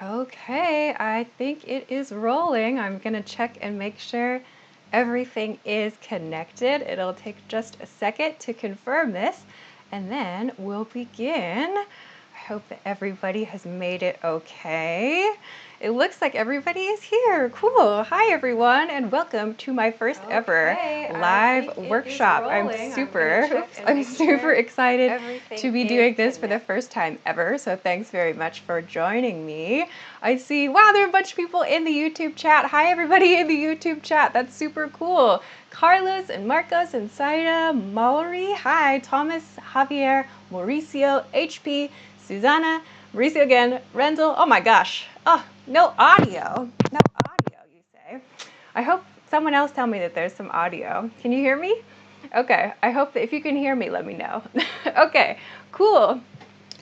Okay, I think it is rolling. I'm gonna check and make sure everything is connected. It'll take just a second to confirm this, and then we'll begin. I hope that everybody has made it okay. It looks like everybody is here. Cool. Hi, everyone, and welcome to my first ever live workshop. I'm super excited to be doing this for the first time ever. So thanks very much for joining me. I see, wow, there are a bunch of people in the YouTube chat. Hi, everybody in the YouTube chat. That's super cool. Carlos and Marcos and Saida, Mauri, hi, Thomas, Javier, Mauricio, HP, Susanna, Mauricio again, Rendell, oh my gosh. Oh, no audio. No audio, you say. I hope someone else tell me that there's some audio. Can you hear me? Okay, I hope that if you can hear me, let me know. Okay, cool.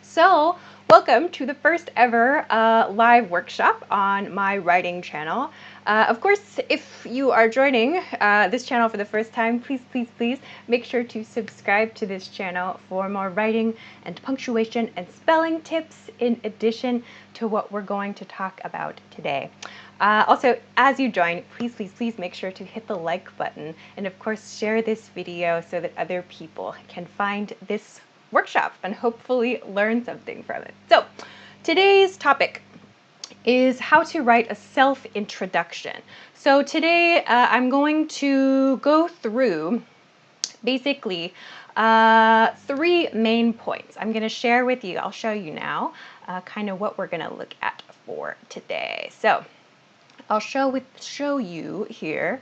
So, welcome to the first ever live workshop on my writing channel. Of course, if you are joining this channel for the first time, please make sure to subscribe to this channel for more writing and punctuation and spelling tips in addition to what we're going to talk about today. Also, as you join, please make sure to hit the like button and of course share this video so that other people can find this workshop and hopefully learn something from it. So today's topic is how to write a self-introduction. So today I'm going to go through basically 3 main points. I'm going to share with you, I'll show you now, kind of what we're going to look at for today. So I'll show you here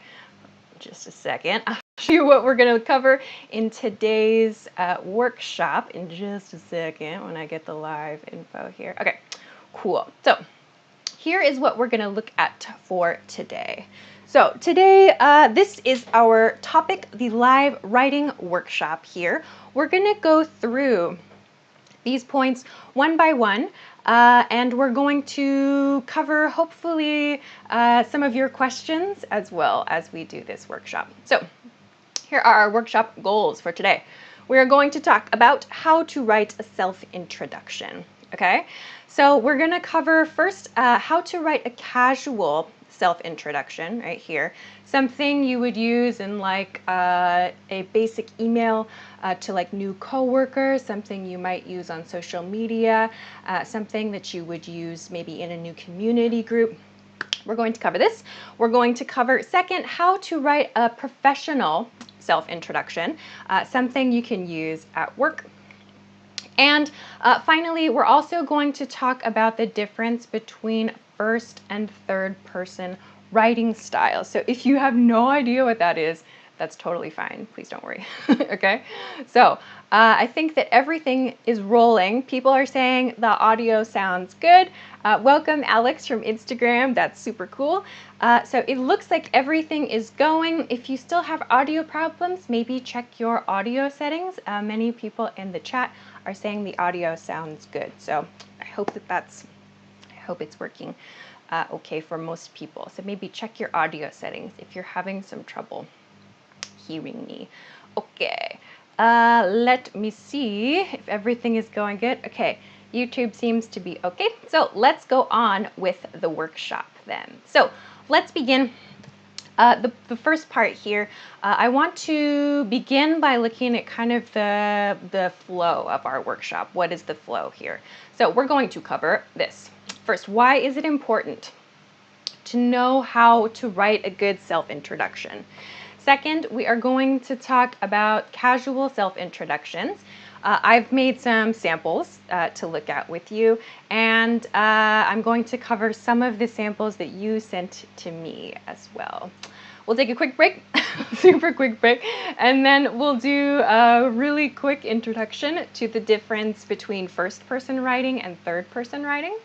just a second. I'll show you what we're going to cover in today's workshop in just a second when I get the live info here. Okay, cool. So here is what we're going to look at for today. So today, this is our topic, the live writing workshop here. We're going to go through these points one by one, and we're going to cover hopefully some of your questions as well as we do this workshop. So here are our workshop goals for today. We are going to talk about how to write a self-introduction, okay? So we're gonna cover first how to write a casual self-introduction right here. Something you would use in like a basic email to like new coworkers, something you might use on social media, something that you would use maybe in a new community group. We're going to cover this. We're going to cover second, how to write a professional self-introduction, something you can use at work. And finally, we're also going to talk about the difference between first and third person writing style. So if you have no idea what that is, that's totally fine. Please don't worry. Okay? So I think that everything is rolling. People are saying the audio sounds good. Welcome, Alex from Instagram. That's super cool. So it looks like everything is going. If you still have audio problems, maybe check your audio settings. Many people in the chat are saying the audio sounds good. So I hope that I hope it's working okay for most people. So maybe check your audio settings if you're having some trouble hearing me. Okay, let me see if everything is going good. Okay, YouTube seems to be okay. So let's go on with the workshop then. So let's begin. The first part here, I want to begin by looking at kind of the flow of our workshop. What is the flow here? So we're going to cover this. First, why is it important to know how to write a good self-introduction? Second, we are going to talk about casual self-introductions. I've made some samples to look at with you, and I'm going to cover some of the samples that you sent to me as well. We'll take a quick break, super quick break, and then we'll do a really quick introduction to the difference between first-person writing and third-person writing.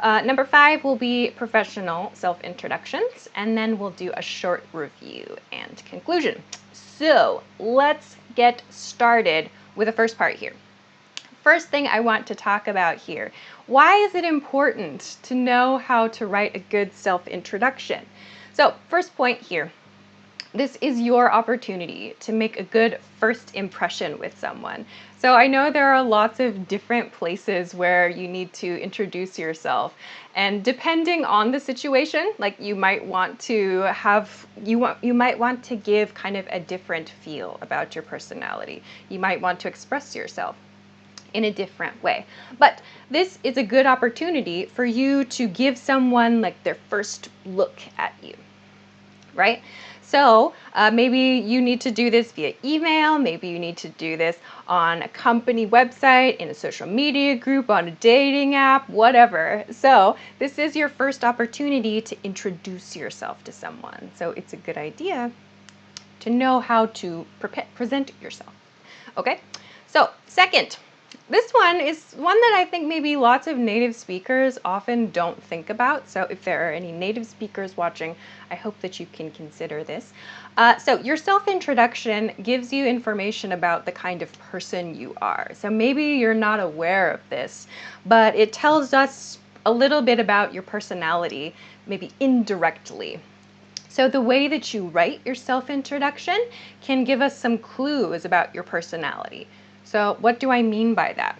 Number 5 will be professional self-introductions, and then we'll do a short review and conclusion. So let's get started with the first part here. First thing I want to talk about here, why is it important to know how to write a good self-introduction? So first point here, this is your opportunity to make a good first impression with someone. So I know there are lots of different places where you need to introduce yourself. And depending on the situation, like you might want to have you might want to give kind of a different feel about your personality. You might want to express yourself in a different way. But this is a good opportunity for you to give someone like their first look at you, right? So maybe you need to do this via email, maybe you need to do this on a company website, in a social media group, on a dating app, whatever. So this is your first opportunity to introduce yourself to someone. So it's a good idea to know how to present yourself. Okay, so second, this one is one that I think maybe lots of native speakers often don't think about. So if there are any native speakers watching, I hope that you can consider this. So your self-introduction gives you information about the kind of person you are. So maybe you're not aware of this, but it tells us a little bit about your personality, maybe indirectly. So the way that you write your self-introduction can give us some clues about your personality. So what do I mean by that?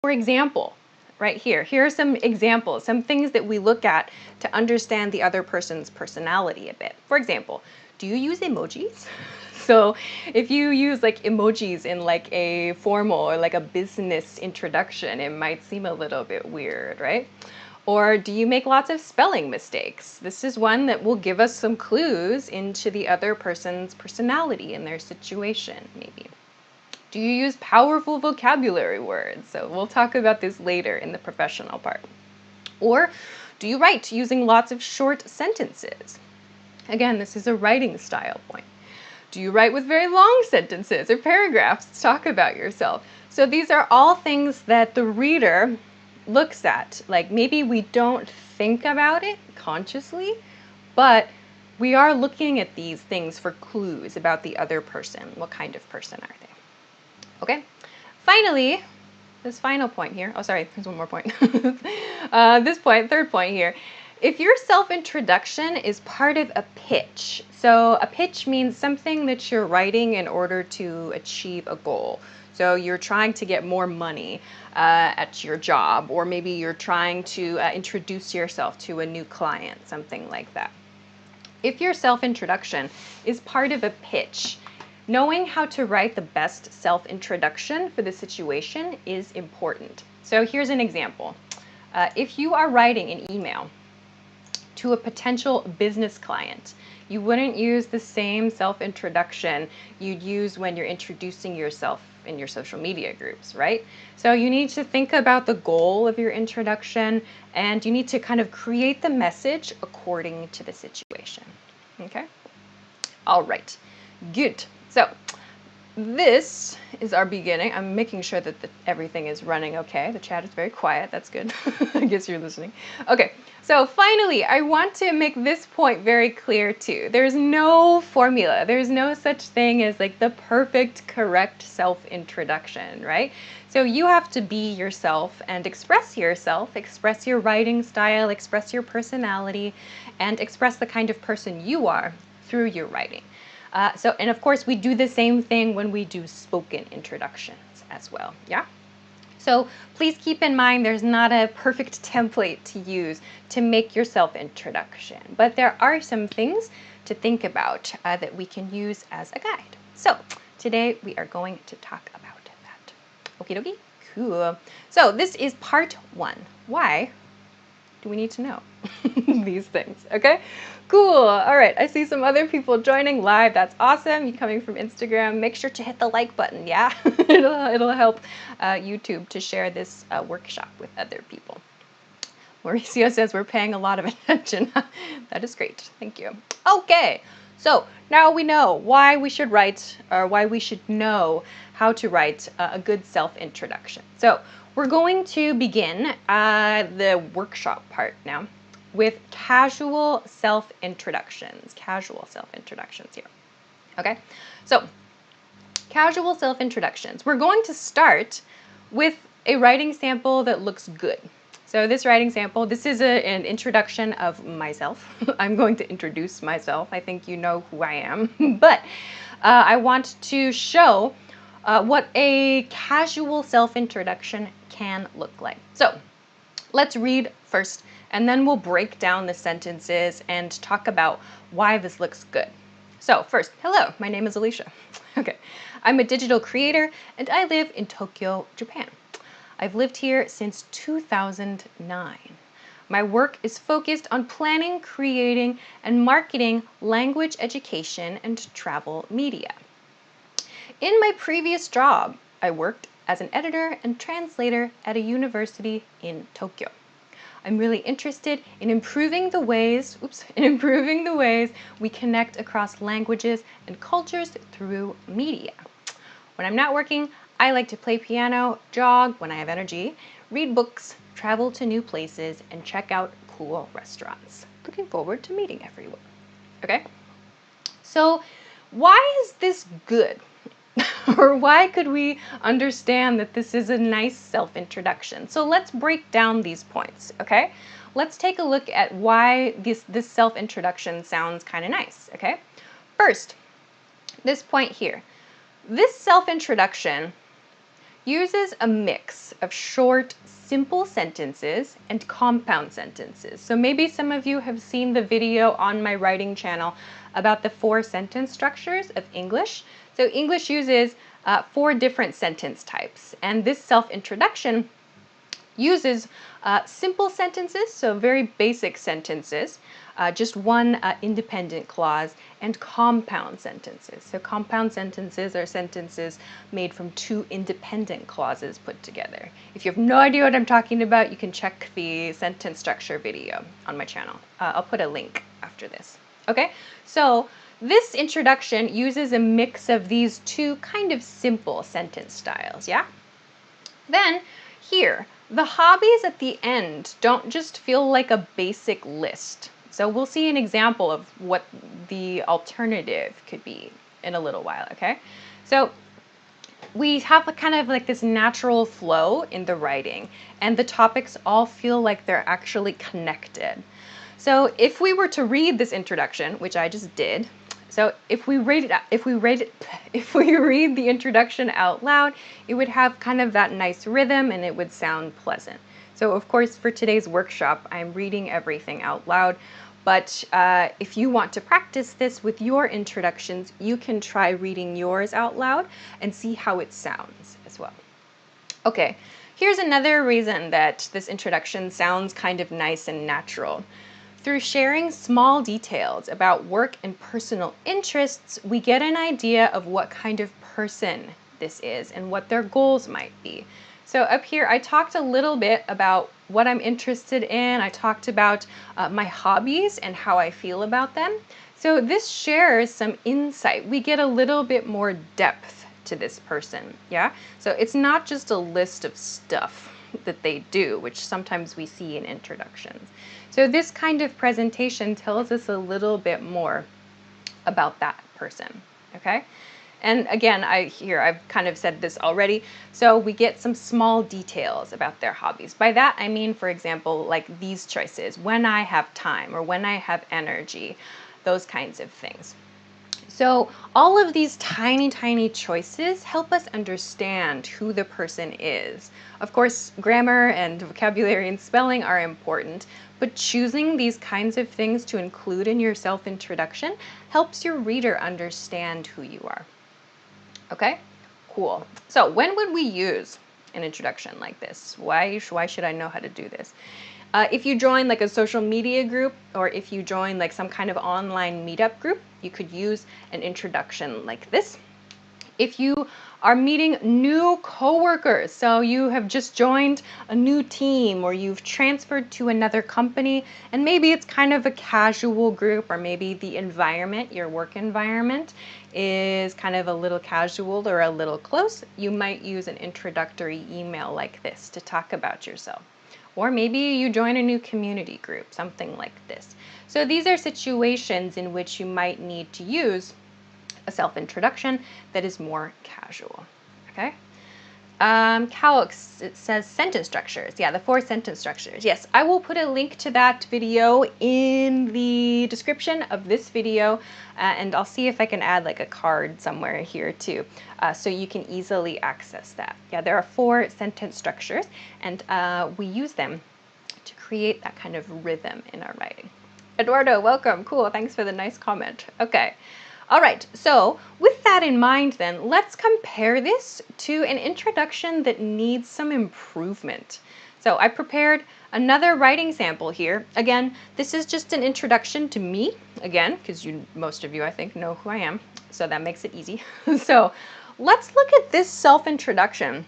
For example, right here are some examples, some things that we look at to understand the other person's personality a bit. For example, do you use emojis? So if you use like emojis in like a formal or like a business introduction, it might seem a little bit weird, right? Or do you make lots of spelling mistakes? This is one that will give us some clues into the other person's personality and their situation, maybe. Do you use powerful vocabulary words? So we'll talk about this later in the professional part. Or do you write using lots of short sentences? Again, this is a writing style point. Do you write with very long sentences or paragraphs to talk about yourself? So these are all things that the reader looks at. Like maybe we don't think about it consciously, but we are looking at these things for clues about the other person. What kind of person are they? Okay, finally, this final point here, oh sorry, there's one more point. Third point here, if your self-introduction is part of a pitch, so a pitch means something that you're writing in order to achieve a goal. So you're trying to get more money at your job, or maybe you're trying to introduce yourself to a new client, something like that. If your self-introduction is part of a pitch, knowing how to write the best self-introduction for the situation is important. So here's an example. If you are writing an email to a potential business client, you wouldn't use the same self-introduction you'd use when you're introducing yourself in your social media groups, right? So you need to think about the goal of your introduction, and you need to kind of create the message according to the situation. Okay? All right. Good. So this is our beginning. I'm making sure that everything is running okay. The chat is very quiet. That's good. I guess you're listening. Okay, so finally, I want to make this point very clear too. There's no formula. There's no such thing as like the perfect, correct self-introduction, right? So you have to be yourself and express yourself, express your writing style, express your personality, and express the kind of person you are through your writing. And of course, we do the same thing when we do spoken introductions as well, yeah? So please keep in mind there's not a perfect template to use to make your self-introduction, but there are some things to think about that we can use as a guide. So today we are going to talk about that. Okie dokie? Cool. So this is part 1. Why do we need to know these things? Okay, cool. All right, I see some other people joining live. That's awesome. You coming from Instagram, make sure to hit the like button, yeah? it'll help YouTube to share this workshop with other people. Mauricio says we're paying a lot of attention. That is great, thank you. Okay, so now we know why we should write, or why we should know how to write a good self-introduction. So we're going to begin the workshop part now with casual self-introductions. Casual self-introductions here. Okay, so casual self-introductions. We're going to start with a writing sample that looks good. So this writing sample, this is an introduction of myself. I'm going to introduce myself. I think you know who I am. But I want to show what a casual self-introduction can look like. So let's read first, and then we'll break down the sentences and talk about why this looks good. So first, hello, my name is Alisha. Okay, I'm a digital creator and I live in Tokyo, Japan. I've lived here since 2009. My work is focused on planning, creating, and marketing language education and travel media. In my previous job, I worked as an editor and translator at a university in Tokyo. I'm really interested in improving the ways we connect across languages and cultures through media. When I'm not working, I like to play piano, jog when I have energy, read books, travel to new places, and check out cool restaurants. Looking forward to meeting everyone. Okay? So, why is this good? Or why could we understand that this is a nice self-introduction? So let's break down these points, okay? Let's take a look at why this self-introduction sounds kind of nice, okay? First, this point here. This self-introduction uses a mix of short, simple sentences and compound sentences. So maybe some of you have seen the video on my writing channel about the 4 sentence structures of English. So English uses 4 different sentence types, and this self-introduction uses simple sentences, so very basic sentences, just one independent clause, and compound sentences. So compound sentences are sentences made from 2 independent clauses put together. If you have no idea what I'm talking about, you can check the sentence structure video on my channel. I'll put a link after this. Okay, so this introduction uses a mix of these 2 kind of simple sentence styles, yeah? Then here, the hobbies at the end don't just feel like a basic list. So we'll see an example of what the alternative could be in a little while, okay? So we have a kind of like this natural flow in the writing, and the topics all feel like they're actually connected. So if we were to read this introduction, which I just did, so if we read the introduction out loud, it would have kind of that nice rhythm and it would sound pleasant. So of course, for today's workshop, I'm reading everything out loud, but if you want to practice this with your introductions, you can try reading yours out loud and see how it sounds as well. Okay, here's another reason that this introduction sounds kind of nice and natural. Through sharing small details about work and personal interests, we get an idea of what kind of person this is and what their goals might be. So up here, I talked a little bit about what I'm interested in. I talked about my hobbies and how I feel about them. So this shares some insight. We get a little bit more depth to this person, yeah? So it's not just a list of stuff that they do, which sometimes we see in introductions. So this kind of presentation tells us a little bit more about that person, okay? And again, I've kind of said this already, so we get some small details about their hobbies. By that, I mean, for example, like these choices, when I have time or when I have energy, those kinds of things. So all of these tiny, tiny choices help us understand who the person is. Of course, grammar and vocabulary and spelling are important, but choosing these kinds of things to include in your self-introduction helps your reader understand who you are. Okay, cool. So when would we use an introduction like this? Why should I know how to do this? If you join like a social media group, or if you join like some kind of online meetup group, you could use an introduction like this. If you are meeting new coworkers, so you have just joined a new team or you've transferred to another company, and maybe it's kind of a casual group, or maybe the environment, your work environment, is kind of a little casual or a little close, you might use an introductory email like this to talk about yourself. Or maybe you join a new community group, something like this. So these are situations in which you might need to use a self-introduction that is more casual, okay? Calx, it says sentence structures. Yeah, the 4 sentence structures. Yes, I will put a link to that video in the description of this video, and I'll see if I can add like a card somewhere here too, so you can easily access that. Yeah, there are 4 sentence structures, and we use them to create that kind of rhythm in our writing. Eduardo, welcome. Cool. Thanks for the nice comment. Okay. All right. So with that in mind, then let's compare this to an introduction that needs some improvement. So I prepared another writing sample here. Again, this is just an introduction to me, again, because most of you, I think, know who I am. So that makes it easy. So let's look at this self-introduction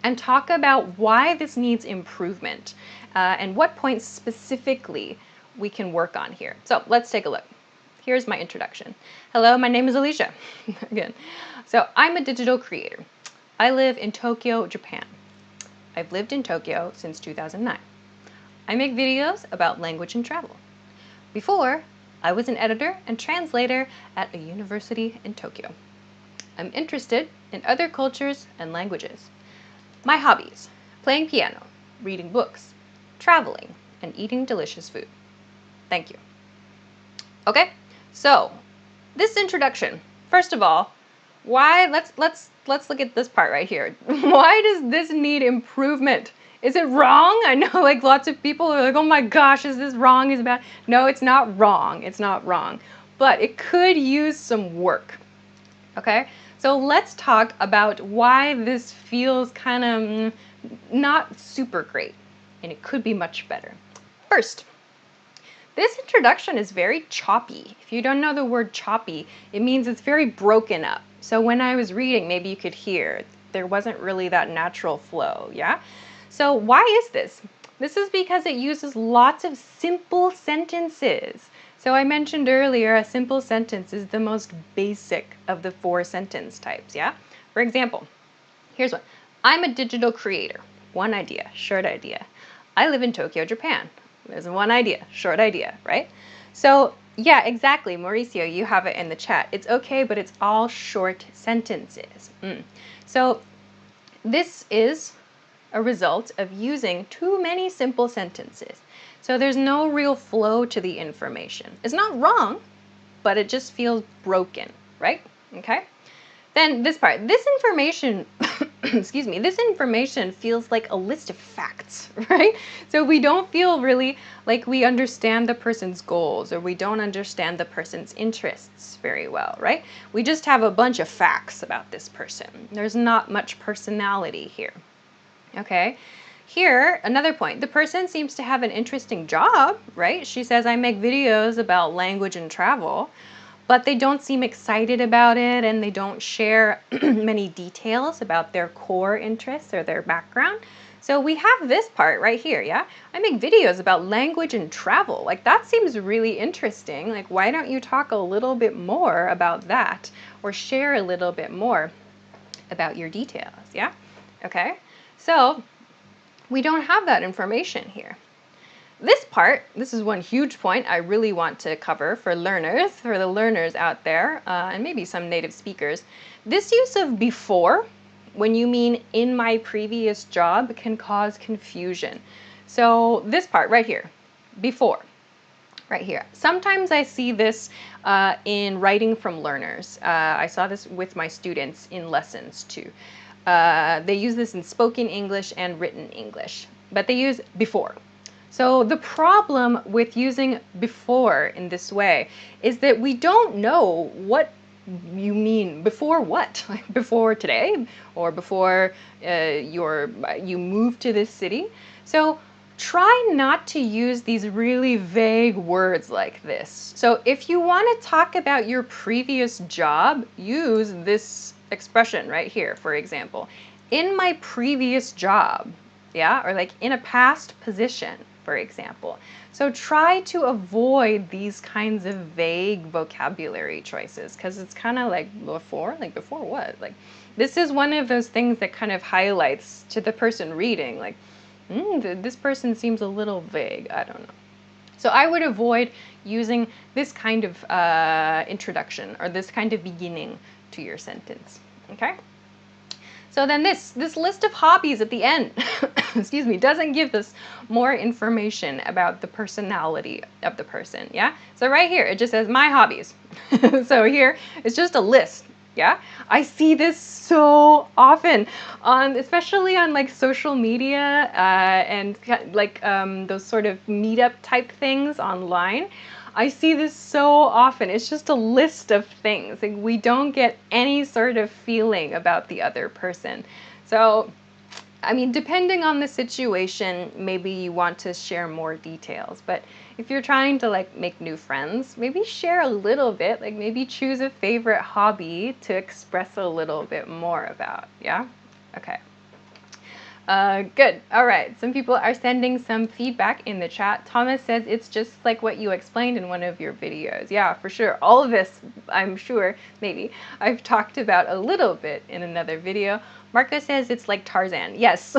and talk about why this needs improvement and what points specifically we can work on here. So let's take a look. Here's my introduction. Hello, my name is Alisha. Again. So I'm a digital creator. I live in Tokyo, Japan. I've lived in Tokyo since 2009. I make videos about language and travel. Before, I was an editor and translator at a university in Tokyo. I'm interested in other cultures and languages. My hobbies: playing piano, reading books, traveling, and eating delicious food. Thank you. Okay, so this introduction, first of all, why, let's look at this part right here. Why does this need improvement? Is it wrong? I know like lots of people are like, oh my gosh, is this wrong? Is it bad? No, it's not wrong. It's not wrong, but it could use some work. Okay, so let's talk about why this feels kind of not super great, and it could be much better. First, this introduction is very choppy. If you don't know the word choppy, it means it's very broken up. So when I was reading, maybe you could hear there wasn't really that natural flow, yeah? So why is this? This is because it uses lots of simple sentences. So I mentioned earlier, a simple sentence is the most basic of the 4 sentence types, yeah? For example, here's one. I'm a digital creator. One idea, short idea. I live in Tokyo, Japan. There's one idea, short idea, right? So yeah, exactly, Mauricio, you have it in the chat. It's okay, but it's all short sentences. So this is a result of using too many simple sentences. So there's no real flow to the information. It's not wrong, but it just feels broken, right? Okay. Then this part, this information, excuse me, this information feels like a list of facts, right? So we don't feel really like we understand the person's goals, or we don't understand the person's interests very well, right? We just have a bunch of facts about this person. There's not much personality here. Okay. Here, another point, the person seems to have an interesting job, right? She says, I make videos about language and travel, but they don't seem excited about it, and they don't share many details about their core interests or their background. So we have this part right here, yeah? I make videos about language and travel. Like, that seems really interesting. Like, why don't you talk a little bit more about that, or share a little bit more about your details, yeah? Okay, so we don't have that information here. This part, this is one huge point I really want to cover for learners, for the learners out there, and maybe some native speakers. This use of before, when you mean in my previous job, can cause confusion. So this part right here, before, right here. Sometimes I see this in writing from learners. I saw this with my students in lessons too. They use this in spoken English and written English, but they use before. So the problem with using before in this way is that we don't know what you mean before what, like before today, or before you moved to this city. So try not to use these really vague words like this. So if you want to talk about your previous job, use this expression right here, for example. In my previous job, yeah, or like in a past position, for example. So try to avoid these kinds of vague vocabulary choices, because it's kind of like before what? Like, this is one of those things that kind of highlights to the person reading, like, this person seems a little vague, I don't know. So I would avoid using this kind of introduction, or this kind of beginning to your sentence, okay? So then this list of hobbies at the end, excuse me, doesn't give us more information about the personality of the person, yeah? So right here, it just says my hobbies. So here, it's just a list, yeah? I see this so often, especially on like social media and like those sort of meetup type things online. I see this so often. It's just a list of things. Like, we don't get any sort of feeling about the other person. So, I mean, depending on the situation, maybe you want to share more details. But if you're trying to like make new friends, maybe share a little bit. Like maybe choose a favorite hobby to express a little bit more about. Yeah? Okay. Good. All right. Some people are sending some feedback in the chat. Thomas says it's just like what you explained in one of your videos. Yeah, for sure. All of this, I'm sure, maybe, I've talked about a little bit in another video. Marco says it's like Tarzan. Yes.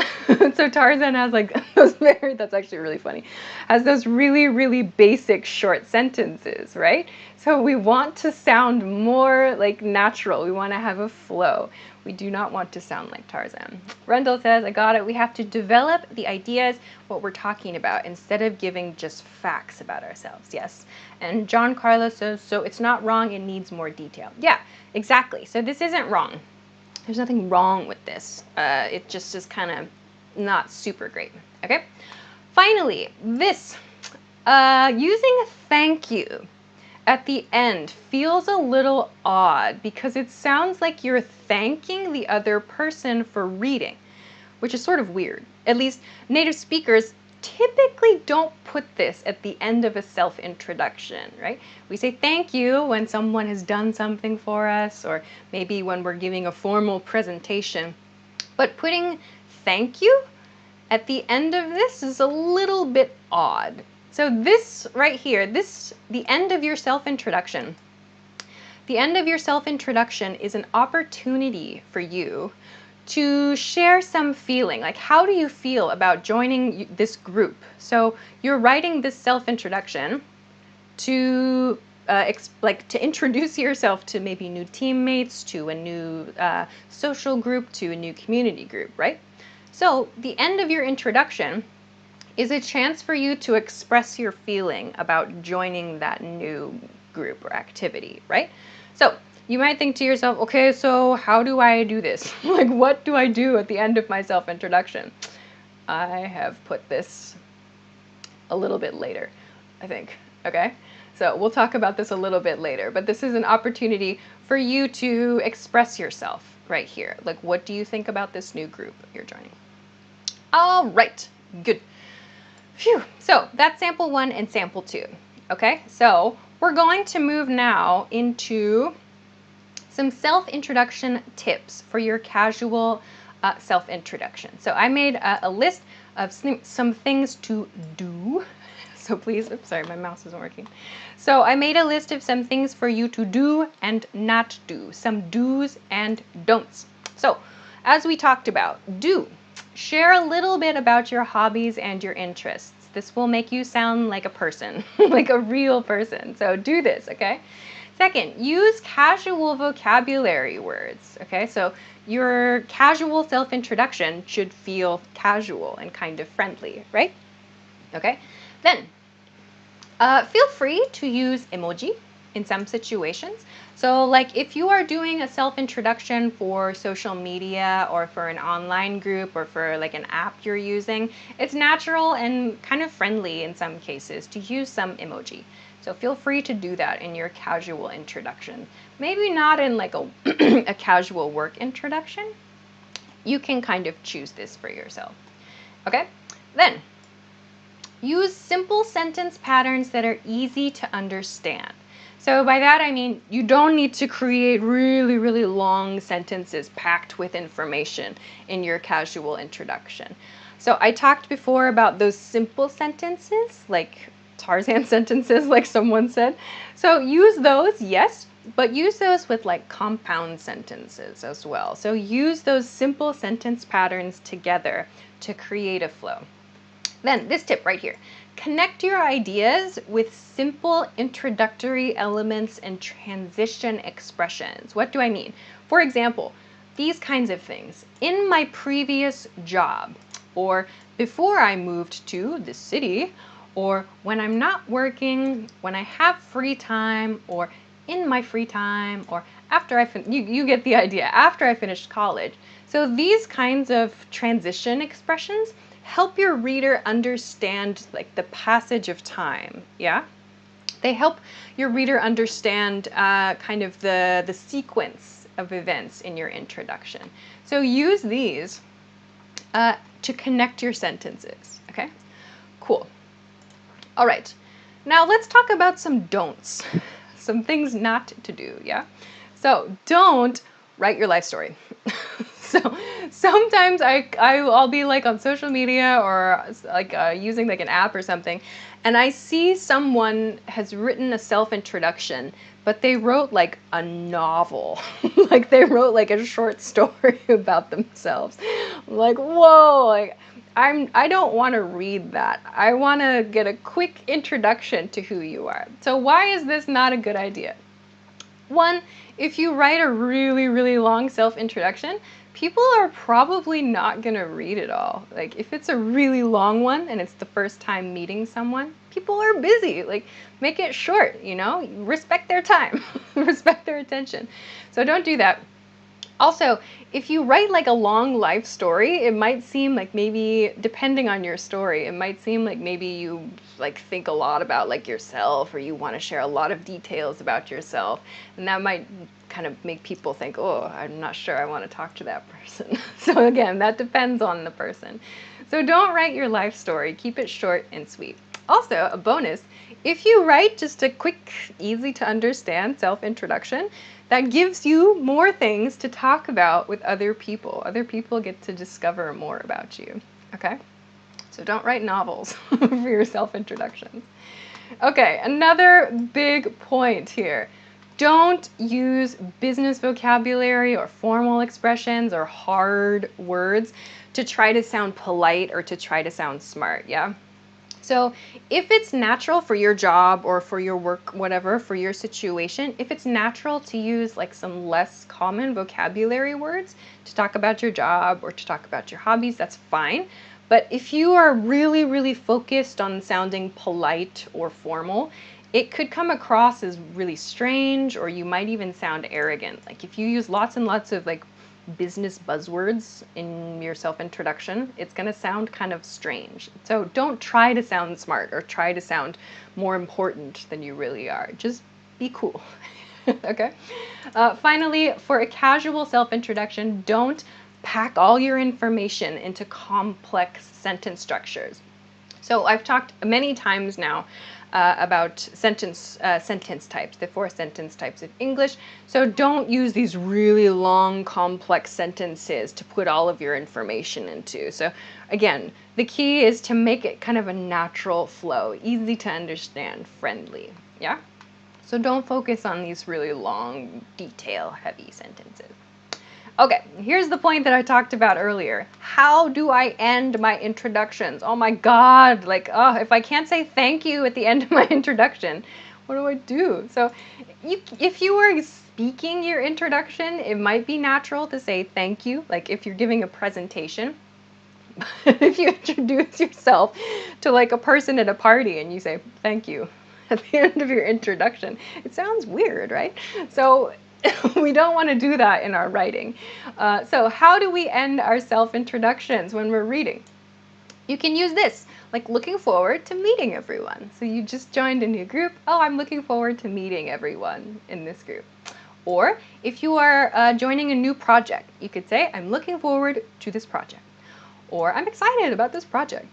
So Tarzan has like those that's actually really funny, has those really, really basic short sentences, right? So we want to sound more like natural. We want to have a flow. We do not want to sound like Tarzan. Rendell says, I got it. We have to develop the ideas, what we're talking about, instead of giving just facts about ourselves. Yes. And John Carlos says, so it's not wrong. It needs more detail. Yeah, exactly. So this isn't wrong. There's nothing wrong with this. It just is kind of not super great. Okay. Finally, this, using thank you at the end feels a little odd because it sounds like you're thanking the other person for reading, which is sort of weird. At least native speakers typically don't put this at the end of a self-introduction, right? We say thank you when someone has done something for us, or maybe when we're giving a formal presentation. But putting thank you at the end of this is a little bit odd. So this right here, the end of your self-introduction. The end of your self-introduction is an opportunity for you to share some feeling. Like, how do you feel about joining this group? So you're writing this self-introduction to to introduce yourself to maybe new teammates, to a new social group, to a new community group, right? So the end of your introduction is a chance for you to express your feeling about joining that new group or activity, right? So you might think to yourself, okay, so how do I do this? Like, what do I do at the end of my self-introduction? I have put this a little bit later, I think, okay? So we'll talk about this a little bit later, but this is an opportunity for you to express yourself right here. Like, what do you think about this new group you're joining? All right, good. Phew. So that's sample 1 and sample 2. Okay, so we're going to move now into some self-introduction tips for your casual self-introduction. So I made a list of some things to do. So please, oops, sorry, my mouse isn't working. So I made a list of some things for you to do and not do, some do's and don'ts. So as we talked about, do. Share a little bit about your hobbies and your interests. This will make you sound like a person, like a real person. So do this, okay? Second, use casual vocabulary words, okay? So your casual self-introduction should feel casual and kind of friendly, right? Okay? Then, feel free to use emoji in some situations. So like if you are doing a self-introduction for social media or for an online group or for like an app you're using, it's natural and kind of friendly in some cases to use some emoji. So feel free to do that in your casual introduction. Maybe not in like a, a casual work introduction. You can kind of choose this for yourself. Okay? Then, use simple sentence patterns that are easy to understand. So by that I mean you don't need to create really, really long sentences packed with information in your casual introduction. So I talked before about those simple sentences, like Tarzan sentences, like someone said. So use those, yes, but use those with like compound sentences as well. So use those simple sentence patterns together to create a flow. Then this tip right here. Connect your ideas with simple introductory elements and transition expressions. What do I mean? For example, these kinds of things. In my previous job, or before I moved to the city, or when I'm not working, when I have free time, or in my free time, or after you get the idea, after I finished college. So these kinds of transition expressions help your reader understand like the passage of time, yeah? They help your reader understand kind of the sequence of events in your introduction. So use these to connect your sentences, okay? Cool. All right, now let's talk about some don'ts, some things not to do, yeah? So don't write your life story. So sometimes I'll be like on social media or like using like an app or something, and I see someone has written a self-introduction, but they wrote like a novel. Like they wrote like a short story about themselves. Like, whoa, like I don't want to read that. I want to get a quick introduction to who you are. So why is this not a good idea? One, if you write a really, really long self-introduction, people are probably not going to read it all. Like if it's a really long one and it's the first time meeting someone, people are busy. Like make it short, you know? Respect their time, respect their attention. So don't do that. Also, if you write like a long life story, it might seem like maybe, depending on your story, it might seem like maybe you like think a lot about like yourself, or you want to share a lot of details about yourself. And that might kind of make people think, oh, I'm not sure I want to talk to that person. So again, that depends on the person. So don't write your life story. Keep it short and sweet. Also, a bonus, if you write just a quick, easy to understand self-introduction, that gives you more things to talk about with other people. Other people get to discover more about you, okay? So don't write novels for your self-introductions. Okay, another big point here. Don't use business vocabulary or formal expressions or hard words to try to sound polite or to try to sound smart, yeah? So if it's natural for your job or for your work, whatever, for your situation, if it's natural to use like some less common vocabulary words to talk about your job or to talk about your hobbies, that's fine. But if you are really, really focused on sounding polite or formal, it could come across as really strange, or you might even sound arrogant. Like if you use lots and lots of like business buzzwords in your self-introduction, it's going to sound kind of strange. So don't try to sound smart or try to sound more important than you really are. Just be cool. Okay? Finally, for a casual self-introduction, don't pack all your information into complex sentence structures. So I've talked many times now about sentence types, the 4 sentence types of English. So don't use these really long, complex sentences to put all of your information into. So again, the key is to make it kind of a natural flow, easy to understand, friendly. Yeah? So don't focus on these really long, detail-heavy sentences. Okay, here's the point that I talked about earlier. How do I end my introductions? Oh my God, like, oh, if I can't say thank you at the end of my introduction, what do I do? So if you were speaking your introduction, it might be natural to say thank you, like if you're giving a presentation. If you introduce yourself to like a person at a party and you say thank you at the end of your introduction, it sounds weird, right? So we don't want to do that in our writing. So how do we end our self-introductions when we're reading? You can use this, like looking forward to meeting everyone. So you just joined a new group. Oh, I'm looking forward to meeting everyone in this group. Or if you are joining a new project, you could say, I'm looking forward to this project. Or I'm excited about this project.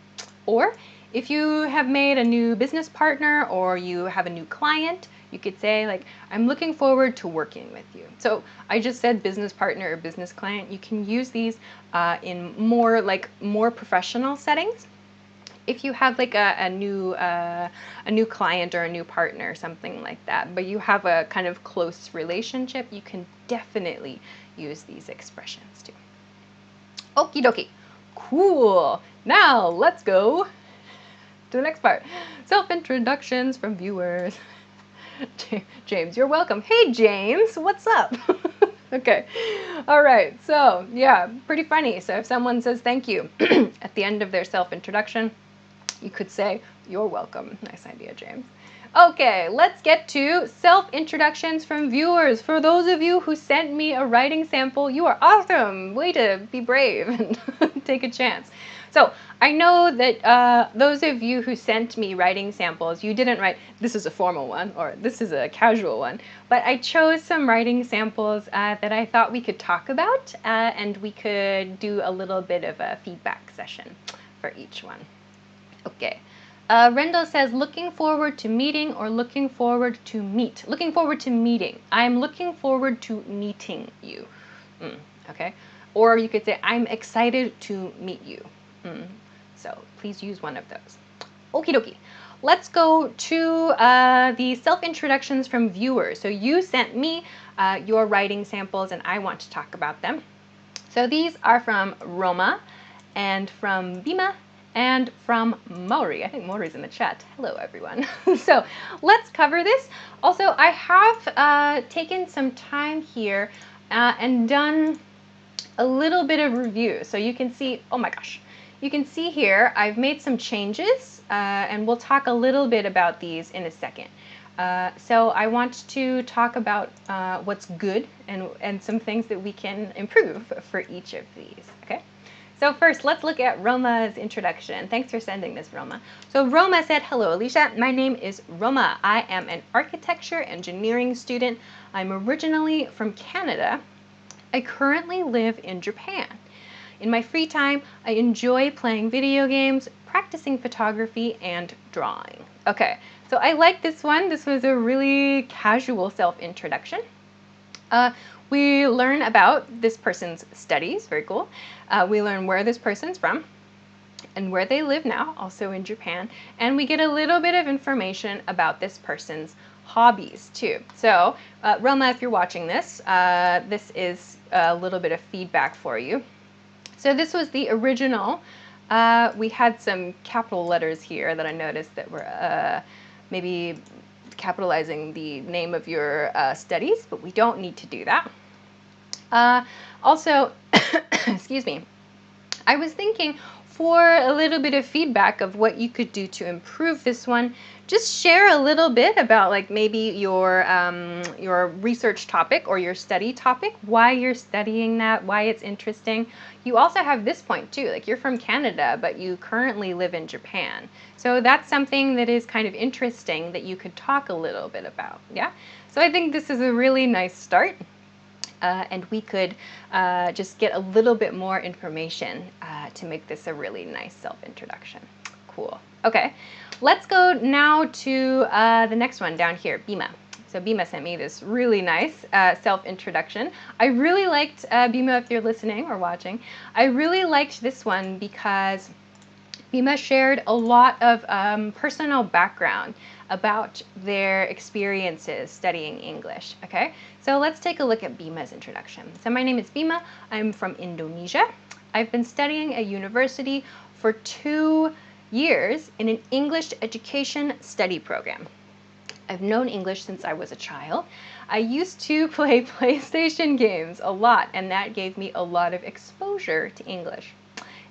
Or if you have made a new business partner or you have a new client, you could say like, I'm looking forward to working with you. So I just said business partner or business client. You can use these in more professional settings. If you have like a new client or a new partner, something like that, but you have a kind of close relationship, you can definitely use these expressions too. Okie dokie. Cool. Now let's go to the next part. Self-introductions from viewers. James, you're welcome. Hey James, what's up? Okay. All right. So, yeah, pretty funny. So, if someone says thank you at the end of their self introduction, you could say, "You're welcome." Nice idea, James. Okay, let's get to self introductions from viewers. For those of you who sent me a writing sample, you are awesome. Way to be brave and take a chance. So, I know that those of you who sent me writing samples, you didn't write, "This is a formal one," or "This is a casual one," but I chose some writing samples that I thought we could talk about, and we could do a little bit of a feedback session for each one. Okay. Rendell says, looking forward to meeting or looking forward to meet. Looking forward to meeting. I'm looking forward to meeting you. Okay. Or you could say, I'm excited to meet you. So please use one of those. Okie dokie. Let's go to the self-introductions from viewers. So you sent me your writing samples and I want to talk about them. So these are from Roma and from Bima and from Mauri. I think Mauri's in the chat. Hello, everyone. So let's cover this. Also, I have taken some time here and done a little bit of review. So you can see, oh my gosh, you can see here I've made some changes and we'll talk a little bit about these in a second. So I want to talk about what's good and some things that we can improve for each of these, okay? So first, let's look at Roma's introduction. Thanks for sending this, Roma. So Roma said, hello, Alisha. My name is Roma. I am an architecture engineering student. I'm originally from Canada. I currently live in Japan. In my free time, I enjoy playing video games, practicing photography, and drawing. Okay, so I like this one. This was a really casual self-introduction. We learn about this person's studies, very cool. We learn where this person's from and where they live now, also in Japan. And we get a little bit of information about this person's hobbies too. So Roma, if you're watching this, this is a little bit of feedback for you. So this was the original. We had some capital letters here that I noticed that were maybe capitalizing the name of your studies, but we don't need to do that. Also, excuse me, I was thinking for a little bit of feedback of what you could do to improve this one, just share a little bit about like maybe your research topic or your study topic, why you're studying that, why it's interesting. You also have this point too, like you're from Canada, but you currently live in Japan. So that's something that is kind of interesting that you could talk a little bit about, yeah? So I think this is a really nice start. And we could just get a little bit more information to make this a really nice self-introduction. Cool. Okay, let's go now to the next one down here, Bima. So Bima sent me this really nice self-introduction. I really liked, Bima, if you're listening or watching, I really liked this one because Bima shared a lot of personal background about their experiences studying English, okay? So let's take a look at Bima's introduction. So my name is Bima. I'm from Indonesia. I've been studying at university for 2 years in an English education study program. I've known English since I was a child. I used to play PlayStation games a lot, and that gave me a lot of exposure to English.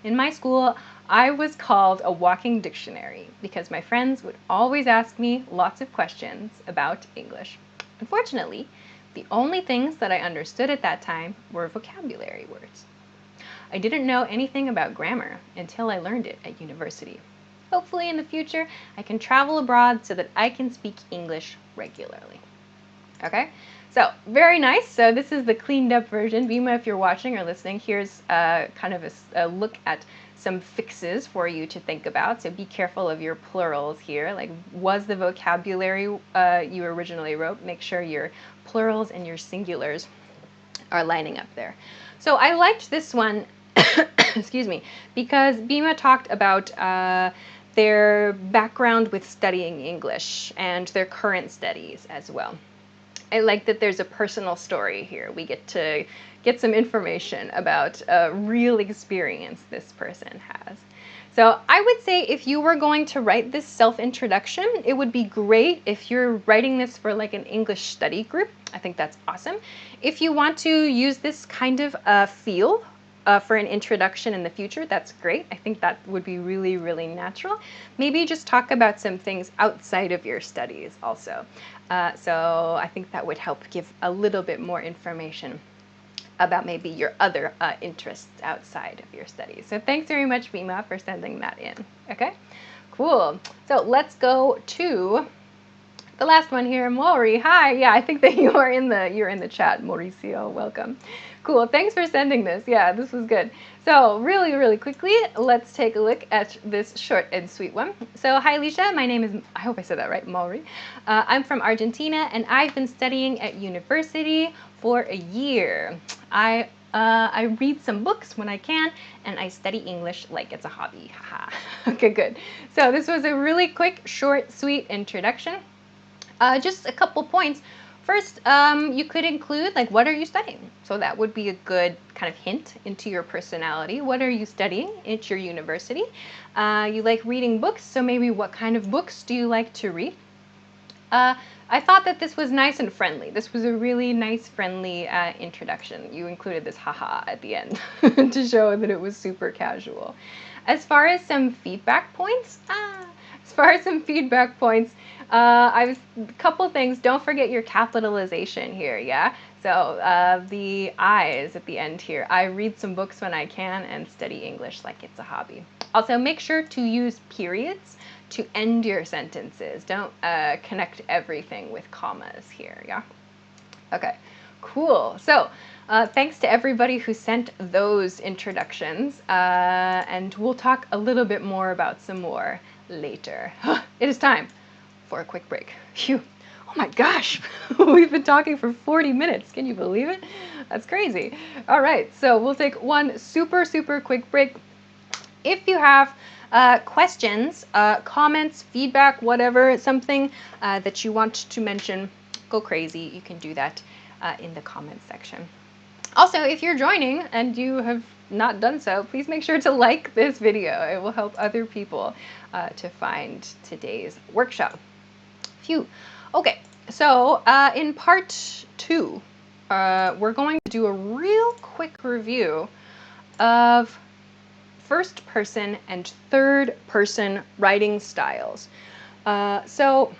In my school, I was called a walking dictionary because my friends would always ask me lots of questions about English. Unfortunately, the only things that I understood at that time were vocabulary words. I didn't know anything about grammar until I learned it at university. Hopefully in the future, I can travel abroad so that I can speak English regularly. Okay, so very nice. So this is the cleaned up version. Bima, if you're watching or listening, here's kind of a look at some fixes for you to think about. So be careful of your plurals here. Like, was the vocabulary you originally wrote? Make sure your plurals and your singulars are lining up there. So I liked this one, excuse me, because Bima talked about their background with studying English and their current studies as well. I like that there's a personal story here. We get to get some information about a real experience this person has. So I would say if you were going to write this self-introduction, it would be great if you're writing this for like an English study group. I think that's awesome. If you want to use this kind of feel for an introduction in the future, that's great. I think that would be really, really natural. Maybe just talk about some things outside of your studies also. So I think that would help give a little bit more information about maybe your other interests outside of your studies. So thanks very much, Vima, for sending that in. Okay, cool. So let's go to the last one here, Maury. Hi, yeah, I think that you're in the chat, Mauricio. Welcome. Cool. Thanks for sending this. Yeah, this was good. So really, really quickly, let's take a look at this short and sweet one. So hi, Alisha. My name is, I hope I said that right, Maury. I'm from Argentina, and I've been studying at university for a year. I read some books when I can, and I study English like it's a hobby. Haha. Okay, good. So this was a really quick, short, sweet introduction. Just a couple points. First, you could include, like, what are you studying? So that would be a good kind of hint into your personality. What are you studying at your university? You like reading books, so maybe what kind of books do you like to read? I thought that this was nice and friendly. This was a really nice, friendly introduction. You included this haha at the end to show that it was super casual. As far as some feedback points, a couple things. Don't forget your capitalization here, yeah? So the I's at the end here. I read some books when I can and study English like it's a hobby. Also, make sure to use periods to end your sentences. Don't connect everything with commas here, yeah? Okay, cool. So thanks to everybody who sent those introductions, and we'll talk a little bit more about some more later. It is time for a quick break. Phew. Oh my gosh, we've been talking for 40 minutes. Can you believe it? That's crazy. All right, so we'll take one super, super quick break. If you have questions, comments, feedback, whatever, something that you want to mention, go crazy. You can do that in the comments section. Also, if you're joining and you have not done so, please make sure to like this video. It will help other people to find today's workshop. Phew. Okay, so in part 2, we're going to do a real quick review of first person and third person writing styles. So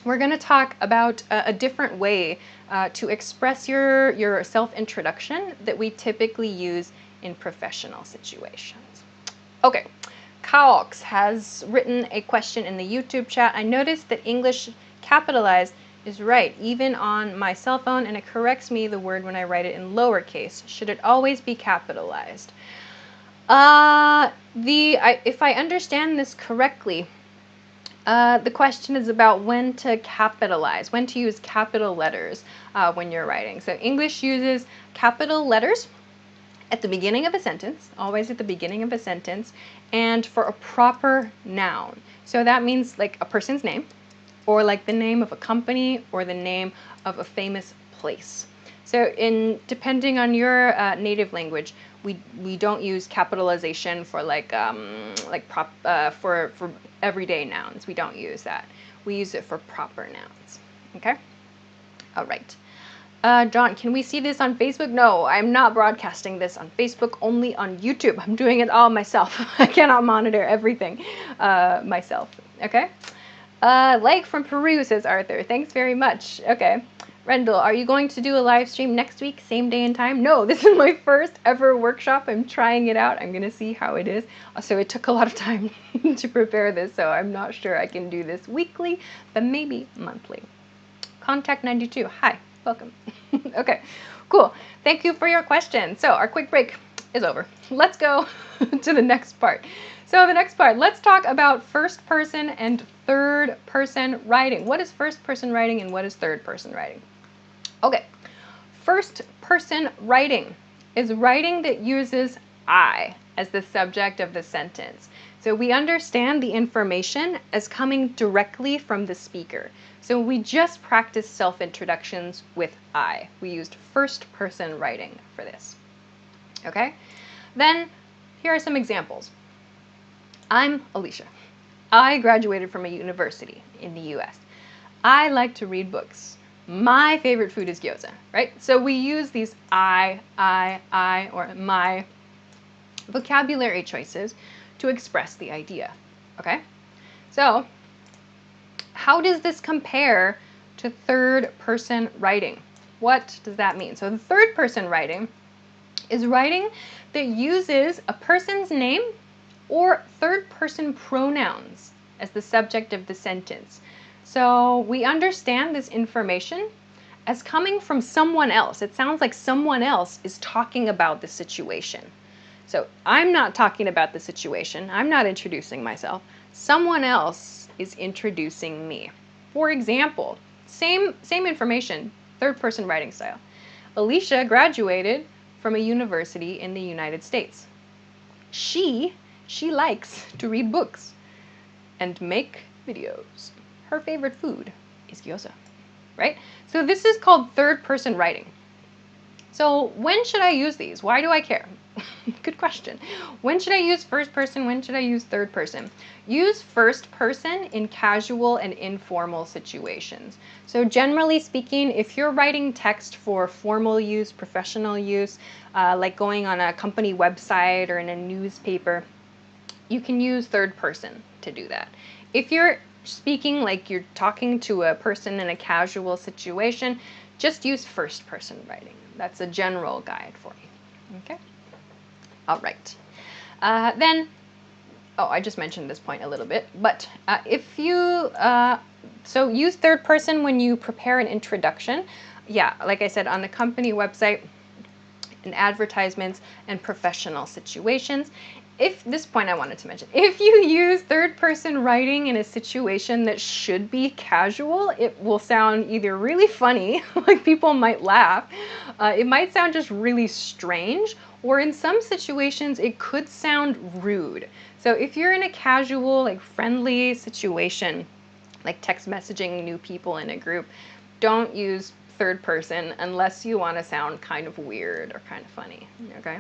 we're going to talk about a different way to express your self-introduction that we typically use in professional situations. Okay, Kaox has written a question in the YouTube chat. I noticed that English capitalized is right, even on my cell phone, and it corrects me the word when I write it in lowercase. Should it always be capitalized? If I understand this correctly, the question is about when to capitalize, when to use capital letters when you're writing. So English uses capital letters at the beginning of a sentence, always at the beginning of a sentence, and for a proper noun. So that means like a person's name, or like the name of a company, or the name of a famous place. So depending on your native language, we don't use capitalization for for everyday nouns. We don't use that. We use it for proper nouns. Okay. All right. John, can we see this on Facebook? No, I'm not broadcasting this on Facebook, only on YouTube. I'm doing it all myself. I cannot monitor everything myself. Okay. Like from Peru, says Arthur. Thanks very much. Okay. Rendell, are you going to do a live stream next week, same day and time? No, this is my first ever workshop. I'm trying it out. I'm going to see how it is. Also, it took a lot of time to prepare this, so I'm not sure I can do this weekly, but maybe monthly. Contact 92. Hi, welcome. Okay, cool. Thank you for your question. So our quick break is over. Let's go to the next part. So the next part, let's talk about first person and third person writing. What is first person writing and what is third person writing? Okay, first person writing is writing that uses I as the subject of the sentence. So we understand the information as coming directly from the speaker. So we just practiced self-introductions with I. We used first person writing for this. Okay, then here are some examples. I'm Alisha. I graduated from a university in the US. I like to read books. My favorite food is gyoza, right? So we use these I, or my vocabulary choices to express the idea, okay? So how does this compare to third person writing? What does that mean? So the third person writing is writing that uses a person's name or third person pronouns as the subject of the sentence. So we understand this information as coming from someone else. It sounds like someone else is talking about the situation. So I'm not talking about the situation. I'm not introducing myself. Someone else is introducing me. For example, same information, third person writing style. Alisha graduated from a university in the United States. She likes to read books and make videos. Her favorite food is gyoza, right? So this is called third person writing. So when should I use these? Why do I care? Good question. When should I use first person? When should I use third person? Use first person in casual and informal situations. So generally speaking, if you're writing text for formal use, professional use, like going on a company website or in a newspaper, you can use third person to do that. If you're speaking like you're talking to a person in a casual situation, just use first person writing. That's a general guide for you. Okay? All right. I just mentioned this point a little bit, but if you, so use third person when you prepare an introduction. Yeah, like I said, on the company website, in advertisements, and professional situations. If this point I wanted to mention, if you use third person writing in a situation that should be casual, it will sound either really funny, like people might laugh, it might sound just really strange, or in some situations it could sound rude. So if you're in a casual, like friendly situation, like text messaging new people in a group, don't use third person unless you want to sound kind of weird or kind of funny, okay?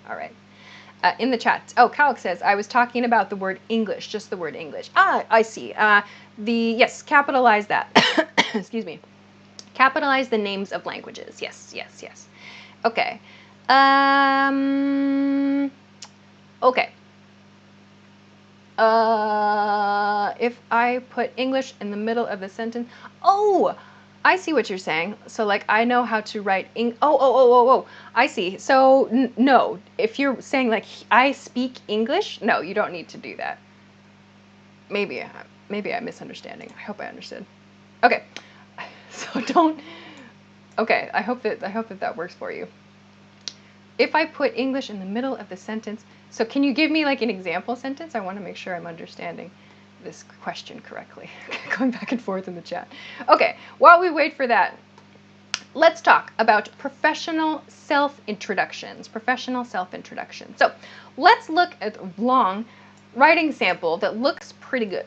All right. In the chat, Kalik says, I was talking about the word English, just the word English. Ah, I see. Yes, capitalize that. Excuse me. Capitalize the names of languages. Yes. Okay. Okay. If I put English in the middle of the sentence, I see what you're saying. So like I know how to write I see. So no, if you're saying like I speak English, no, you don't need to do that. Maybe I'm misunderstanding. I hope I understood. Okay. So don't. Okay, I hope that works for you. If I put English in the middle of the sentence, so can you give me like an example sentence? I want to make sure I'm understanding this question correctly. Going back and forth in the chat. Okay, while we wait for that, let's talk about professional self-introductions. So let's look at a long writing sample that looks pretty good.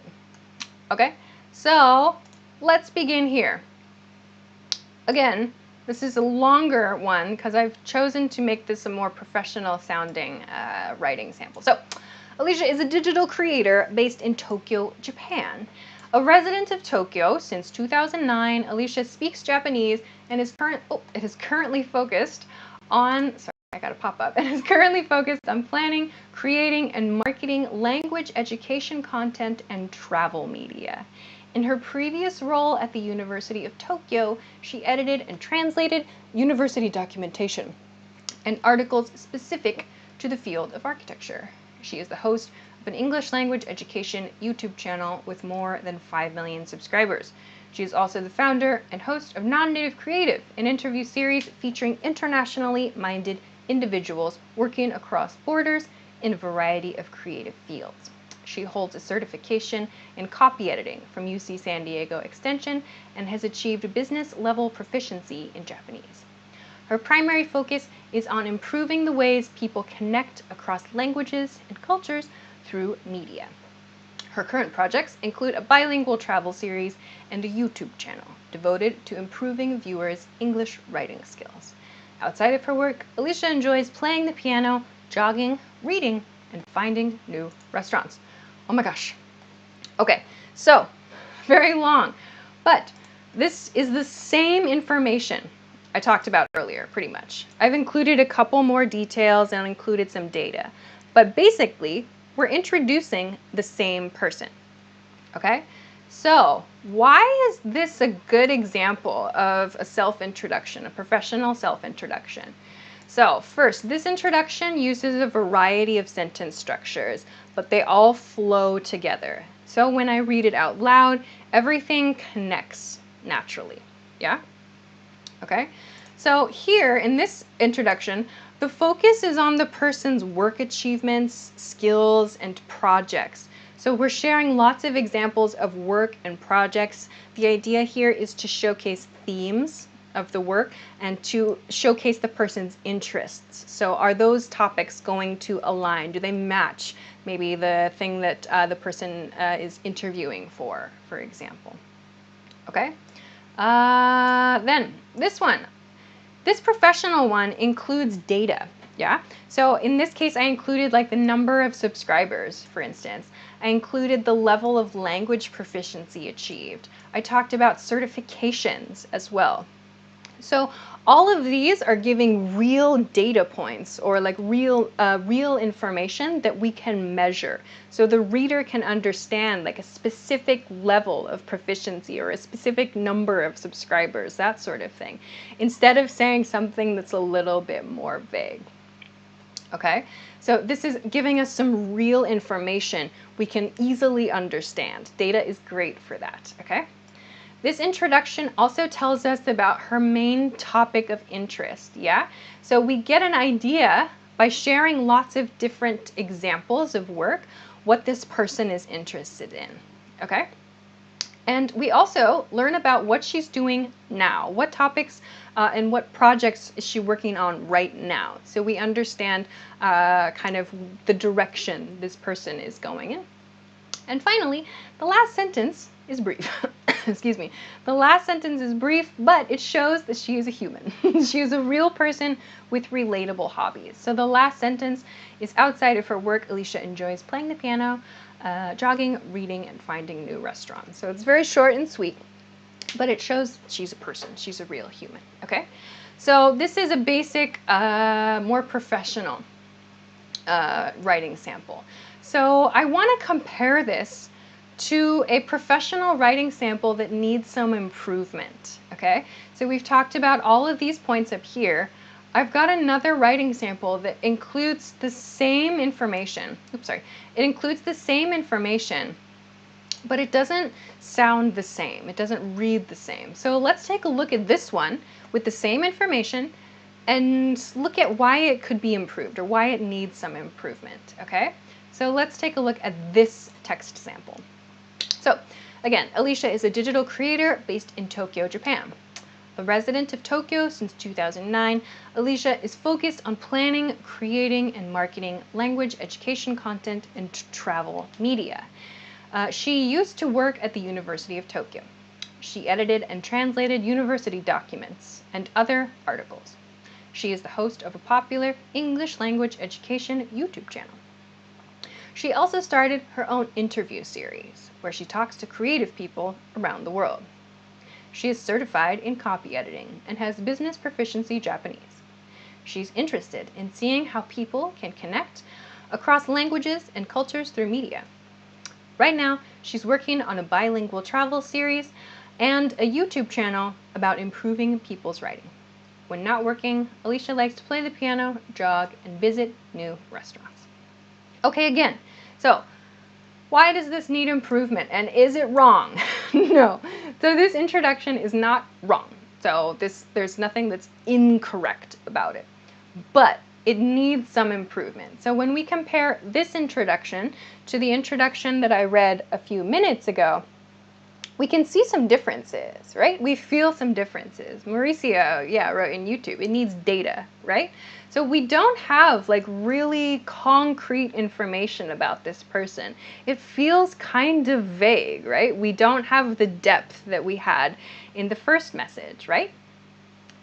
Okay, so let's begin here. Again, this is a longer one because I've chosen to make this a more professional sounding writing sample. So, Alisha is a digital creator based in Tokyo, Japan. A resident of Tokyo since 2009, Alisha speaks Japanese and is currently focused on, planning, creating, and marketing language education content and travel media. In her previous role at the University of Tokyo, she edited and translated university documentation and articles specific to the field of architecture. She is the host of an English language education YouTube channel with more than 5 million subscribers. She is also the founder and host of Non-Native Creative, an interview series featuring internationally minded individuals working across borders in a variety of creative fields. She holds a certification in copy editing from UC San Diego Extension and has achieved business-level proficiency in Japanese. Her primary focus is on improving the ways people connect across languages and cultures through media. Her current projects include a bilingual travel series and a YouTube channel devoted to improving viewers' English writing skills. Outside of her work, Alisha enjoys playing the piano, jogging, reading, and finding new restaurants. Oh my gosh. Okay, so very long, but this is the same information I talked about earlier, pretty much. I've included a couple more details and included some data, but basically, we're introducing the same person, okay? So why is this a good example of a self-introduction, a professional self-introduction? So first, this introduction uses a variety of sentence structures, but they all flow together. So when I read it out loud, everything connects naturally, yeah? Okay, so here in this introduction, the focus is on the person's work achievements, skills, and projects. So we're sharing lots of examples of work and projects. The idea here is to showcase themes of the work and to showcase the person's interests. So are those topics going to align? Do they match maybe the thing that the person is interviewing for example? Okay. Then this one. This professional one includes data, yeah? So in this case, I included like the number of subscribers, for instance. I included the level of language proficiency achieved. I talked about certifications as well. So all of these are giving real data points or like real information that we can measure. So the reader can understand like a specific level of proficiency or a specific number of subscribers, that sort of thing, instead of saying something that's a little bit more vague. Okay, so this is giving us some real information we can easily understand. Data is great for that, okay? This introduction also tells us about her main topic of interest, yeah? So we get an idea by sharing lots of different examples of work, what this person is interested in, okay? And we also learn about what she's doing now, what topics and what projects is she working on right now. So we understand kind of the direction this person is going in. And finally, the last sentence is brief. Excuse me. The last sentence is brief, but it shows that she is a human. She is a real person with relatable hobbies. So the last sentence is outside of her work, Alisha enjoys playing the piano, jogging, reading, and finding new restaurants. So it's very short and sweet, but it shows she's a person. She's a real human, okay? So this is a basic, more professional writing sample. So I want to compare this to a professional writing sample that needs some improvement, okay? So we've talked about all of these points up here. I've got another writing sample that includes the same information. Oops, sorry. It includes the same information, but it doesn't sound the same. It doesn't read the same. So let's take a look at this one with the same information and look at why it could be improved or why it needs some improvement, okay? So let's take a look at this text sample. So again, Alisha is a digital creator based in Tokyo, Japan. A resident of Tokyo since 2009, Alisha is focused on planning, creating, and marketing language education content and travel media. She used to work at the University of Tokyo. She edited and translated university documents and other articles. She is the host of a popular English language education YouTube channel. She also started her own interview series, where she talks to creative people around the world. She is certified in copy editing and has business proficiency Japanese. She's interested in seeing how people can connect across languages and cultures through media. Right now, she's working on a bilingual travel series and a YouTube channel about improving people's writing. When not working, Alisha likes to play the piano, jog, and visit new restaurants. Okay, again, so why does this need improvement, and is it wrong? No, so this introduction is not wrong. So there's nothing that's incorrect about it, but it needs some improvement. So when we compare this introduction to the introduction that I read a few minutes ago, we can see some differences, right? We feel some differences. Mauricio, yeah, wrote in YouTube, it needs data, right? So we don't have like really concrete information about this person. It feels kind of vague, right? We don't have the depth that we had in the first message, right?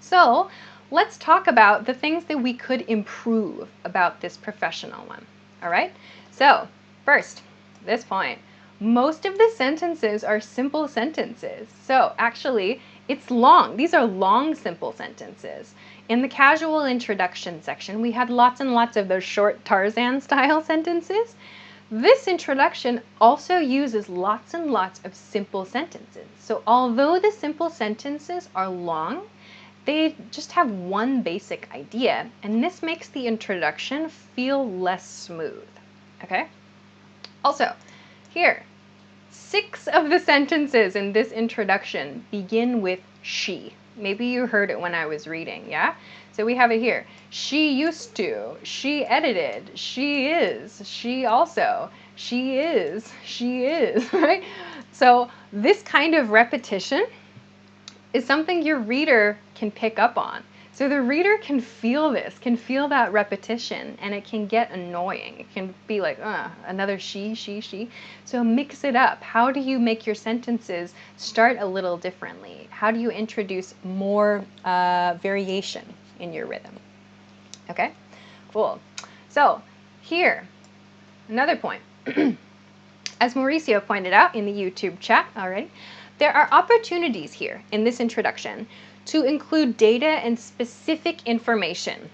So let's talk about the things that we could improve about this professional one. All right? So, first, this point. Most of the sentences are simple sentences. So, actually, it's long. These are long, simple sentences. In the casual introduction section, we had lots and lots of those short Tarzan-style sentences. This introduction also uses lots and lots of simple sentences. So, although the simple sentences are long, they just have one basic idea, and this makes the introduction feel less smooth, okay? Also, here, 6 of the sentences in this introduction begin with she. Maybe you heard it when I was reading, yeah? So we have it here. She used to, she edited, she is, she also, she is, right? So this kind of repetition is something your reader can pick up on. So the reader can feel this, can feel that repetition, and it can get annoying. It can be like, another she. So mix it up. How do you make your sentences start a little differently? How do you introduce more variation in your rhythm? Okay, cool. So here, another point. As Mauricio pointed out in the YouTube chat already, there are opportunities here in this introduction to include data and specific information,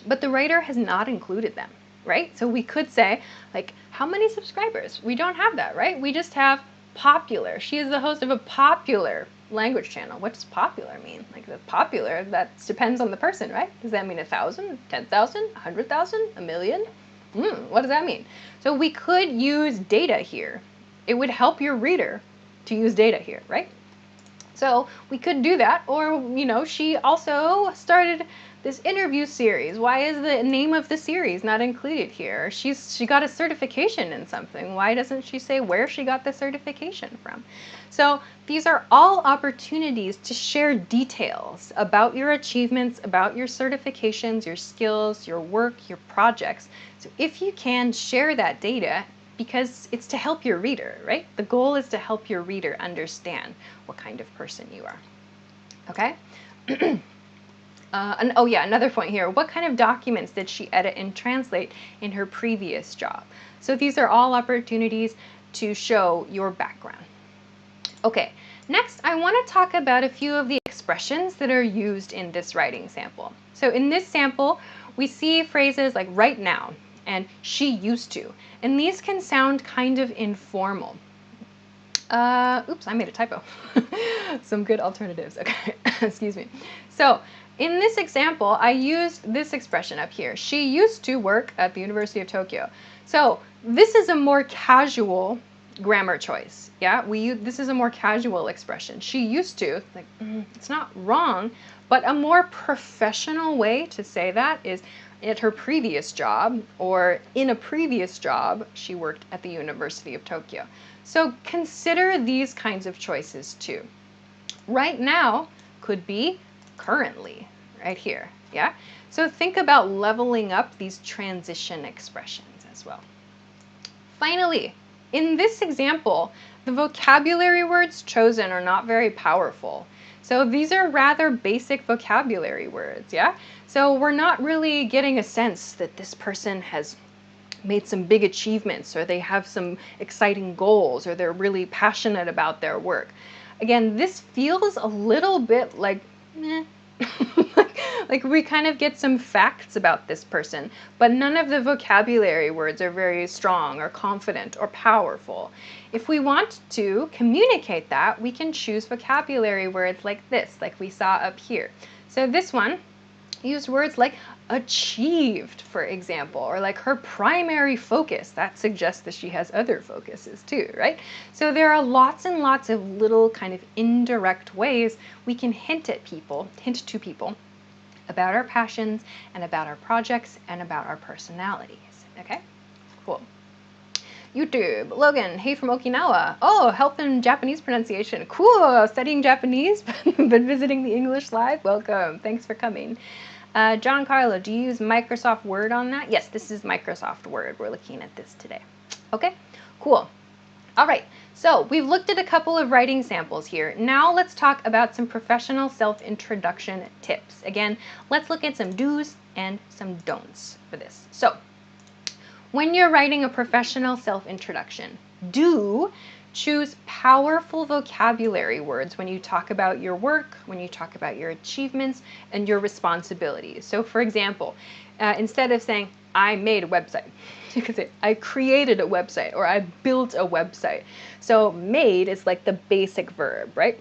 but the writer has not included them, right? So we could say, like, how many subscribers? We don't have that, right? We just have popular. She is the host of a popular language channel. What does popular mean? Like, the popular, that depends on the person, right? Does that mean 1,000, 10,000, 100,000, a million? What does that mean? So we could use data here. It would help your reader to use data here, right? So we could do that, or, you know, she also started this interview series. Why is the name of the series not included here? She got a certification in something. Why doesn't she say where she got the certification from? So these are all opportunities to share details about your achievements, about your certifications, your skills, your work, your projects. So if you can share that data, because it's to help your reader, right? The goal is to help your reader understand what kind of person you are, okay? And, oh yeah, another point here. What kind of documents did she edit and translate in her previous job? So these are all opportunities to show your background. Okay, next I want to talk about a few of the expressions that are used in this writing sample. So in this sample, we see phrases like right now and she used to, and these can sound kind of informal. Oops, I made a typo. Some good alternatives, okay, excuse me. So in this example, I used this expression up here. She used to work at the University of Tokyo. So this is a more casual grammar choice, yeah? This is a more casual expression. She used to, like, it's not wrong, but a more professional way to say that is at her previous job, or in a previous job, she worked at the University of Tokyo. So consider these kinds of choices too. Right now could be currently, right here, yeah? So think about leveling up these transition expressions as well. Finally, in this example, the vocabulary words chosen are not very powerful. So these are rather basic vocabulary words, yeah? So we're not really getting a sense that this person has made some big achievements, or they have some exciting goals, or they're really passionate about their work. Again, this feels a little bit like, meh. Like we kind of get some facts about this person, but none of the vocabulary words are very strong or confident or powerful. If we want to communicate that, we can choose vocabulary words like this, like we saw up here. So this one used words like achieved, for example, or like her primary focus. That suggests that she has other focuses too, right? So there are lots and lots of little kind of indirect ways we can hint to people about our passions and about our projects and about our personalities, okay? Cool. YouTube, Logan, hey from Okinawa. Oh, help in Japanese pronunciation. Cool, studying Japanese, but visiting the English Live. Welcome, thanks for coming. John Carlo, do you use Microsoft Word on that? Yes, this is Microsoft Word. We're looking at this today. Okay, cool. All right, so we've looked at a couple of writing samples here. Now let's talk about some professional self-introduction tips. Again, let's look at some do's and some don'ts for this. So When you're writing a professional self-introduction, do choose powerful vocabulary words when you talk about your work, when you talk about your achievements and your responsibilities. So for example, instead of saying, I made a website, you could say, I created a website or I built a website. So made is like the basic verb, right?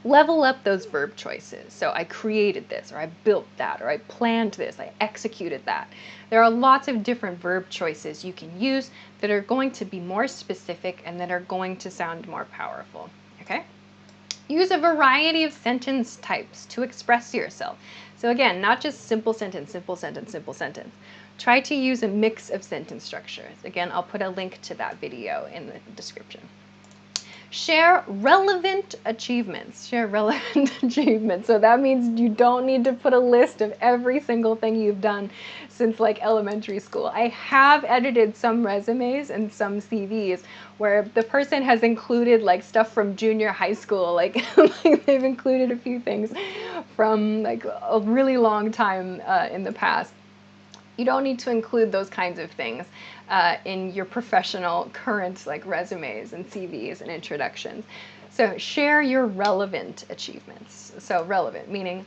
Level up those verb choices. So I created this, or I built that, or I planned this, I executed that. There are lots of different verb choices you can use that are going to be more specific and that are going to sound more powerful, okay? Use a variety of sentence types to express yourself. So again, not just simple sentence, simple sentence, simple sentence. Try to use a mix of sentence structures. Again, I'll put a link to that video in the description. Share relevant achievements. Share relevant achievements. So that means you don't need to put a list of every single thing you've done since like elementary school. I have edited some resumes and some CVs where the person has included like stuff from junior high school, like, like they've included a few things from like a really long time in the past. You don't need to include those kinds of things in your professional current like resumes and CVs and introductions. So share your relevant achievements. So relevant meaning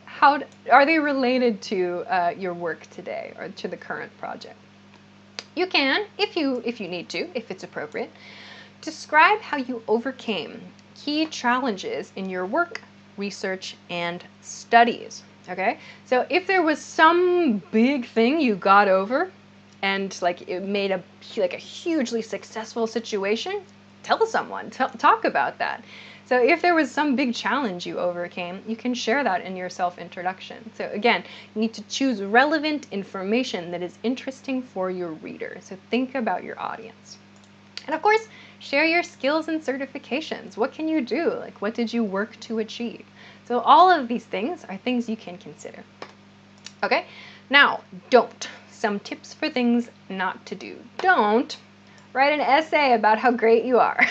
how are they related to your work today or to the current project? You can, if you need to, if it's appropriate, describe how you overcame key challenges in your work, research, and studies. Okay, so if there was some big thing you got over and like it made a hugely successful situation, tell someone, talk about that. So if there was some big challenge you overcame, you can share that in your self-introduction. So again, you need to choose relevant information that is interesting for your reader. So think about your audience. And of course, share your skills and certifications. What can you do? Like, what did you work to achieve? So all of these things are things you can consider. Okay, now don't. Some tips for things not to do. Don't write an essay about how great you are.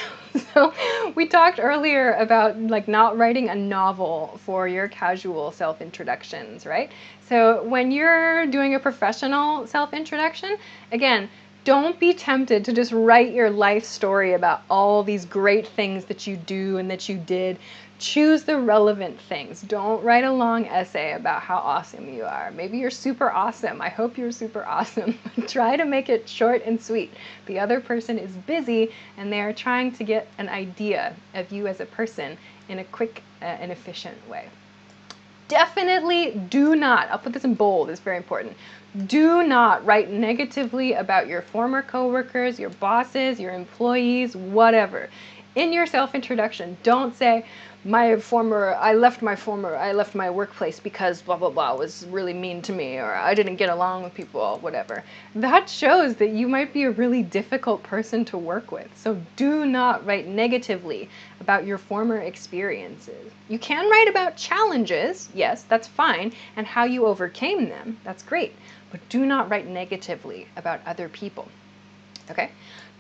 So we talked earlier about like not writing a novel for your casual self-introductions, right? So when you're doing a professional self-introduction, again, don't be tempted to just write your life story about all these great things that you do and that you did. Choose the relevant things. Don't write a long essay about how awesome you are. Maybe you're super awesome. I hope you're super awesome. Try to make it short and sweet. The other person is busy and they are trying to get an idea of you as a person in a quick and efficient way. Definitely do not, I'll put this in bold, it's very important. Do not write negatively about your former coworkers, your bosses, your employees, whatever. In your self-introduction, don't say, I left my workplace because blah, blah, blah was really mean to me, or I didn't get along with people, whatever. That shows that you might be a really difficult person to work with. So do not write negatively about your former experiences. You can write about challenges, yes, that's fine, and how you overcame them, that's great, but do not write negatively about other people, okay?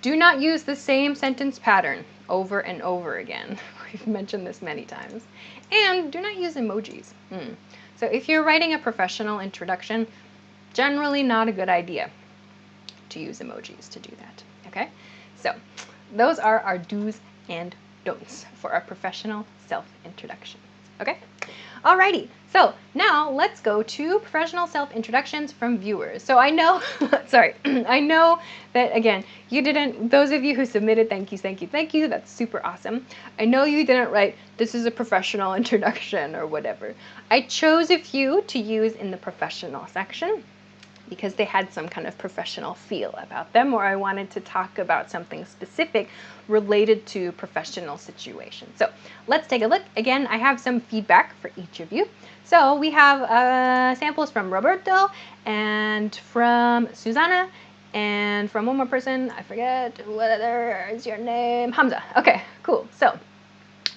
Do not use the same sentence pattern over and over again. We've mentioned this many times. And do not use emojis. So if you're writing a professional introduction, generally not a good idea to use emojis to do that, okay? So those are our do's and don'ts for our professional self-introductions, okay? Alrighty, so now let's go to professional self-introductions from viewers. So I know, sorry, I know that again, those of you who submitted, thank you, that's super awesome. I know you didn't write, this is a professional introduction or whatever. I chose a few to use in the professional section because they had some kind of professional feel about them, or I wanted to talk about something specific related to professional situations. So let's take a look. Again, I have some feedback for each of you. So we have samples from Roberto and from Susanna and from one more person, I forget, what other is your name? Hamza. Okay, cool. So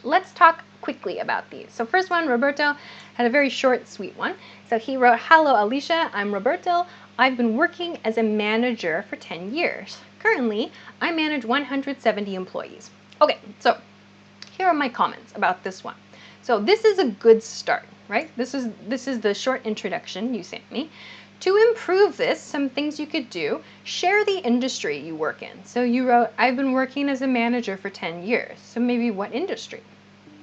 let's talk quickly about these. So first one, Roberto had a very short, sweet one. So he wrote, hello Alicia, I'm Roberto. I've been working as a manager for 10 years. Currently, I manage 170 employees. Okay, so here are my comments about this one. So this is a good start, right? This is the short introduction you sent me To improve this, some things you could do, share the industry you work in. So you wrote, I've been working as a manager for 10 years. So maybe what industry?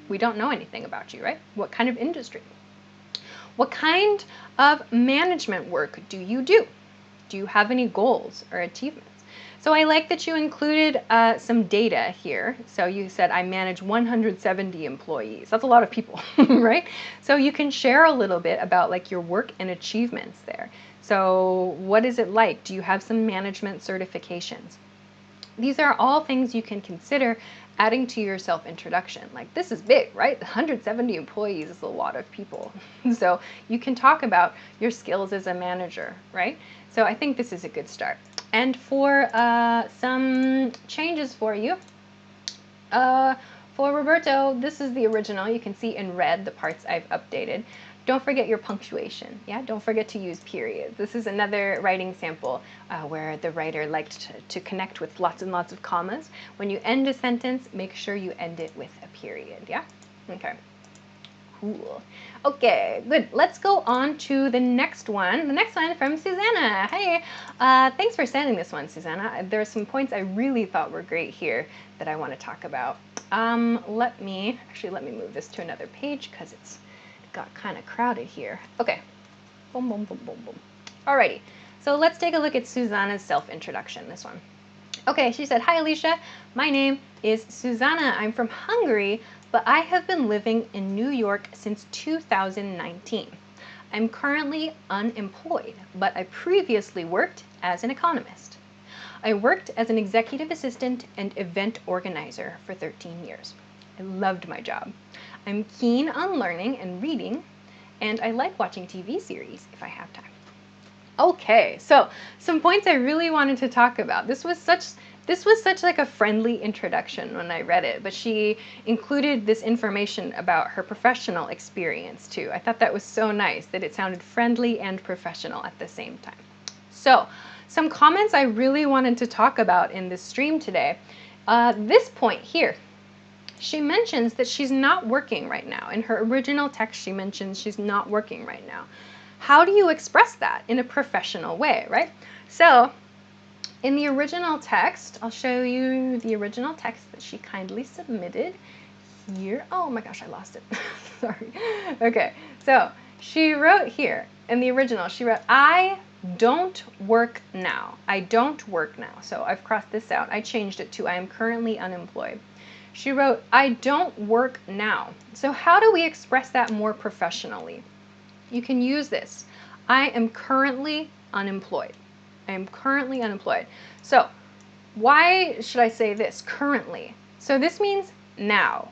We don't know anything about you, right? What kind of industry? What kind of management work do you do? Do you have any goals or achievements? So I like that you included some data here. So you said, I manage 170 employees. That's a lot of people, right? So you can share a little bit about like your work and achievements there. So what is it like? Do you have some management certifications? These are all things you can consider adding to your self-introduction. Like, this is big, right? 170 employees is a lot of people. So you can talk about your skills as a manager, right? So I think this is a good start. And for some changes for you, for Roberto, this is the original. You can see in red the parts I've updated. Don't forget your punctuation. Yeah, don't forget to use periods. This is another writing sample where the writer liked to connect with lots and lots of commas. When you end a sentence, make sure you end it with a period. Yeah? Okay. Cool. Okay, good. Let's go on to the next one. The next one from Susanna. Hey, thanks for sending this one, Susanna. There are some points I really thought were great here that I want to talk about. Let me move this to another page because it's got kind of crowded here. Okay. Boom, boom, boom, boom, boom. Alrighty. So let's take a look at Susanna's self-introduction, this one. Okay, she said, hi, Alisha. My name is Susanna. I'm from Hungary, but I have been living in New York since 2019. I'm currently unemployed, but I previously worked as an economist. I worked as an executive assistant and event organizer for 13 years. I loved my job. I'm keen on learning and reading, and I like watching TV series if I have time. Okay, so some points I really wanted to talk about. This was such like a friendly introduction when I read it, but she included this information about her professional experience too. I thought that was so nice that it sounded friendly and professional at the same time. So, some comments I really wanted to talk about in this stream today. This point here. She mentions that she's not working right now. In her original text, she mentions she's not working right now. How do you express that in a professional way, right? So, in the original text, I'll show you the original text that she kindly submitted here. Oh my gosh, I lost it. Sorry. Okay, so she wrote here, in the original, she wrote, I don't work now. I don't work now. So I've crossed this out. I changed it to I am currently unemployed. She wrote, I don't work now. So how do we express that more professionally? You can use this. I am currently unemployed. I am currently unemployed. So why should I say this, currently? So this means now.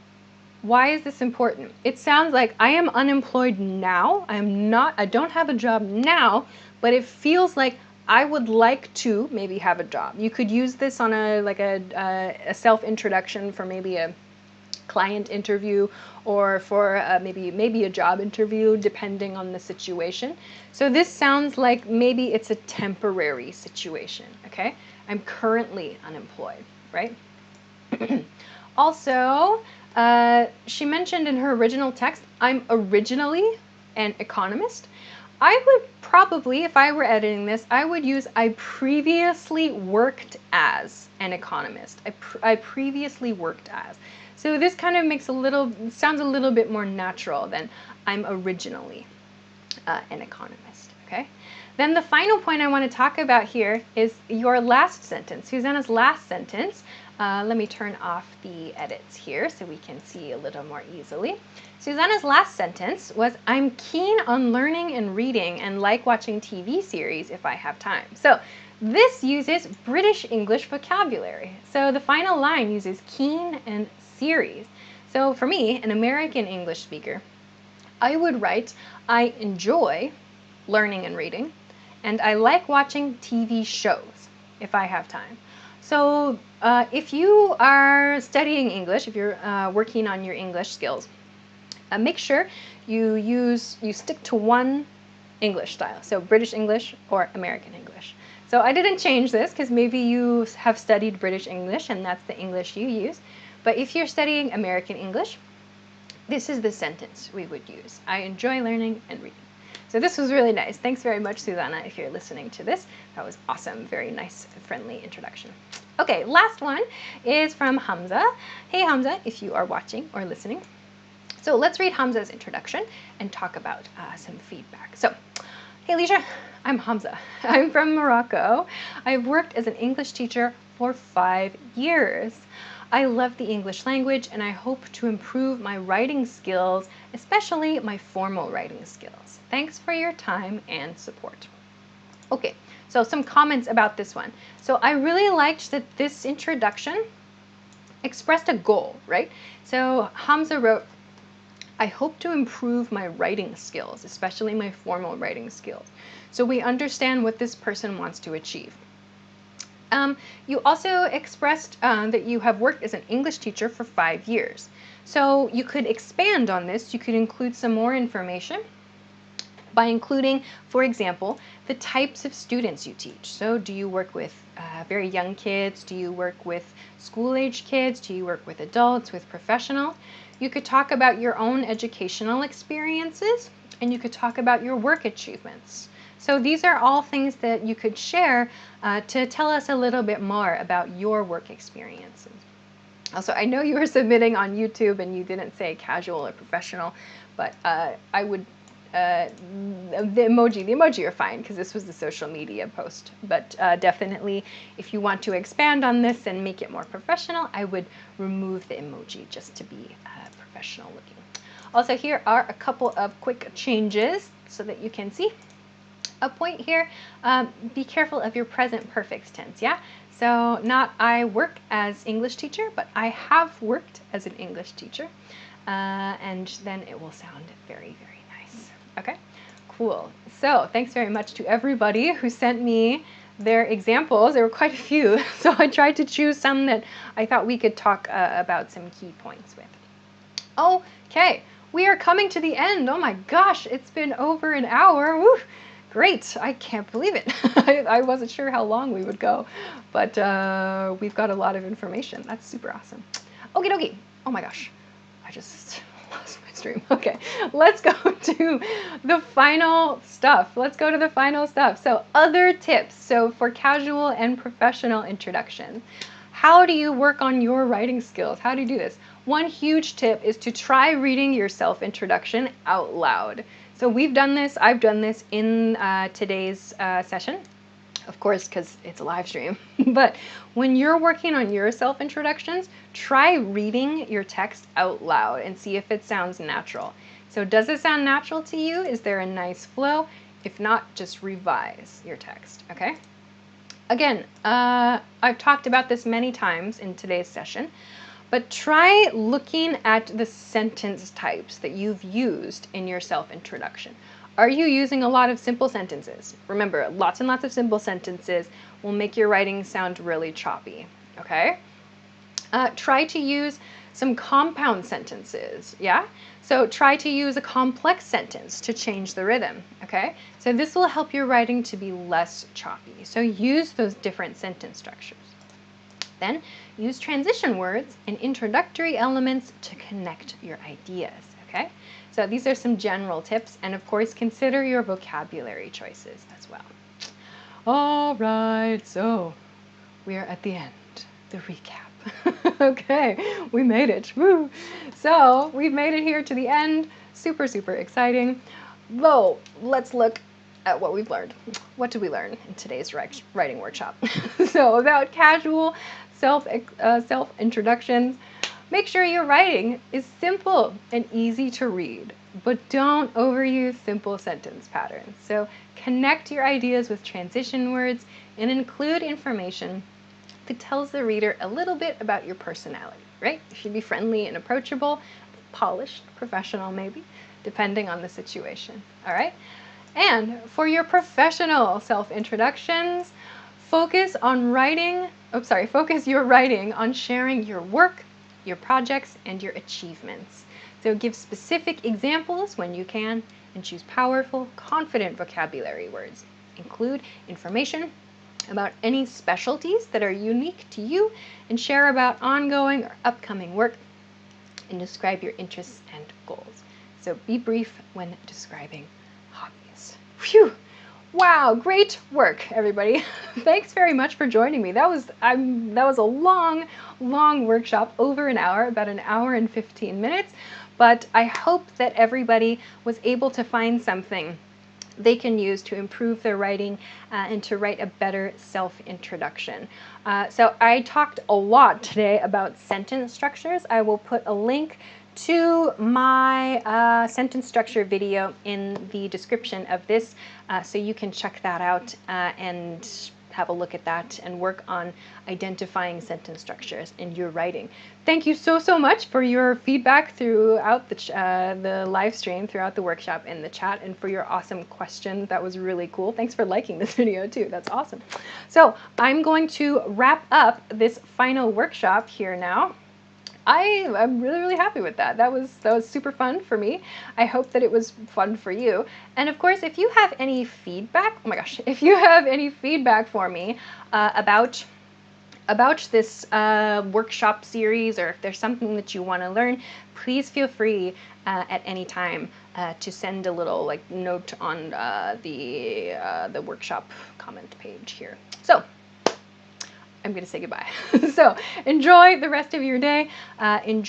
Why is this important? It sounds like I am unemployed now. I don't have a job now, but it feels like I would like to maybe have a job. You could use this on a self-introduction for maybe a client interview or for maybe a job interview, depending on the situation. So this sounds like maybe it's a temporary situation, okay? I'm currently unemployed, right? Also, she mentioned in her original text, I'm originally an economist. I would probably, if I were editing this, I would use I previously worked as an economist. I previously worked as. So this kind of sounds a little bit more natural than I'm originally an economist, okay? Then the final point I want to talk about here is your last sentence, Susanna's last sentence. Let me turn off the edits here so we can see a little more easily. Susanna's last sentence was, I'm keen on learning and reading and like watching TV series if I have time. So this uses British English vocabulary. So the final line uses keen and series. So for me, an American English speaker, I would write, I enjoy learning and reading, and I like watching TV shows if I have time. So if you are studying English, if you're working on your English skills, make sure you stick to one English style. So British English or American English. So I didn't change this because maybe you have studied British English and that's the English you use. But if you're studying American English, this is the sentence we would use. I enjoy learning and reading. So this was really nice. Thanks very much, Susanna, if you're listening to this. That was awesome. Very nice, friendly introduction. Okay, last one is from Hamza. Hey, Hamza, if you are watching or listening. So let's read Hamza's introduction and talk about some feedback. So, hey, Alisha, I'm Hamza. I'm from Morocco. I've worked as an English teacher for 5 years. I love the English language and I hope to improve my writing skills, especially my formal writing skills. Thanks for your time and support. Okay, so some comments about this one. So I really liked that this introduction expressed a goal, right? So Hamza wrote, I hope to improve my writing skills, especially my formal writing skills. So we understand what this person wants to achieve. You also expressed that you have worked as an English teacher for 5 years. So you could expand on this. You could include some more information by including, for example, the types of students you teach. So do you work with very young kids? Do you work with school-age kids? Do you work with adults, with professionals? You could talk about your own educational experiences, and you could talk about your work achievements. So these are all things that you could share to tell us a little bit more about your work experiences. Also, I know you were submitting on YouTube and you didn't say casual or professional, but I would, the emoji are fine because this was the social media post. But definitely, if you want to expand on this and make it more professional, I would remove the emoji just to be professional looking. Also, here are a couple of quick changes so that you can see. A point here, be careful of your present perfect tense, yeah? So not I work as English teacher, but I have worked as an English teacher. And then it will sound very, very nice. Okay, cool. So thanks very much to everybody who sent me their examples. There were quite a few, so I tried to choose some that I thought we could talk about some key points with. Okay, we are coming to the end. Oh my gosh, it's been over an hour. Woo! Great, I can't believe it. I wasn't sure how long we would go, but we've got a lot of information. That's super awesome. Okie dokie. Oh my gosh, I just lost my stream. Okay, let's go to the final stuff. So other tips. So for casual and professional introduction, how do you work on your writing skills? How do you do this? One huge tip is to try reading your self-introduction out loud. So we've done this, I've done this in today's session, of course, because it's a live stream. But when you're working on your self-introductions, try reading your text out loud and see if it sounds natural. So does it sound natural to you? Is there a nice flow? If not, just revise your text, okay? Again, I've talked about this many times in today's session, but try looking at the sentence types that you've used in your self-introduction. Are you using a lot of simple sentences? Remember, lots and lots of simple sentences will make your writing sound really choppy, okay? Try to use some compound sentences, yeah? So try to use a complex sentence to change the rhythm, okay? So this will help your writing to be less choppy. So use those different sentence structures. Then use transition words and introductory elements to connect your ideas, okay? So these are some general tips, and of course consider your vocabulary choices as well. All right, so we are at the end, the recap. Okay, we made it, woo! So we've made it here to the end, super, super exciting. Though, let's look at what we've learned. What did we learn in today's writing workshop? So about casual self-introductions, make sure your writing is simple and easy to read, but don't overuse simple sentence patterns. So connect your ideas with transition words and include information that tells the reader a little bit about your personality, right? You should be friendly and approachable, polished, professional maybe, depending on the situation, all right? And for your professional self-introductions, focus your writing on sharing your work, your projects, and your achievements. So give specific examples when you can, and choose powerful, confident vocabulary words. Include information about any specialties that are unique to you, and share about ongoing or upcoming work, and describe your interests and goals. So be brief when describing hobbies. Phew. Wow, great work, everybody. Thanks very much for joining me. That was a long workshop, over an hour, about an hour and 15 minutes. But I hope that everybody was able to find something they can use to improve their writing and to write a better self-introduction. So I talked a lot today about sentence structures. I will put a link to my sentence structure video in the description of this, so you can check that out and have a look at that and work on identifying sentence structures in your writing. Thank you so much for your feedback throughout the live stream, throughout the workshop, in the chat, and for your awesome questions. That was really cool. Thanks for liking this video too. That's awesome. So I'm going to wrap up this final workshop here now. I'm really happy with that. That was super fun for me. I hope that it was fun for you. And of course, if you have any feedback, oh my gosh, if you have any feedback for me about this workshop series, or if there's something that you want to learn, please feel free at any time to send a little note on the workshop comment page here. So I'm going to say goodbye. So enjoy the rest of your day. Enjoy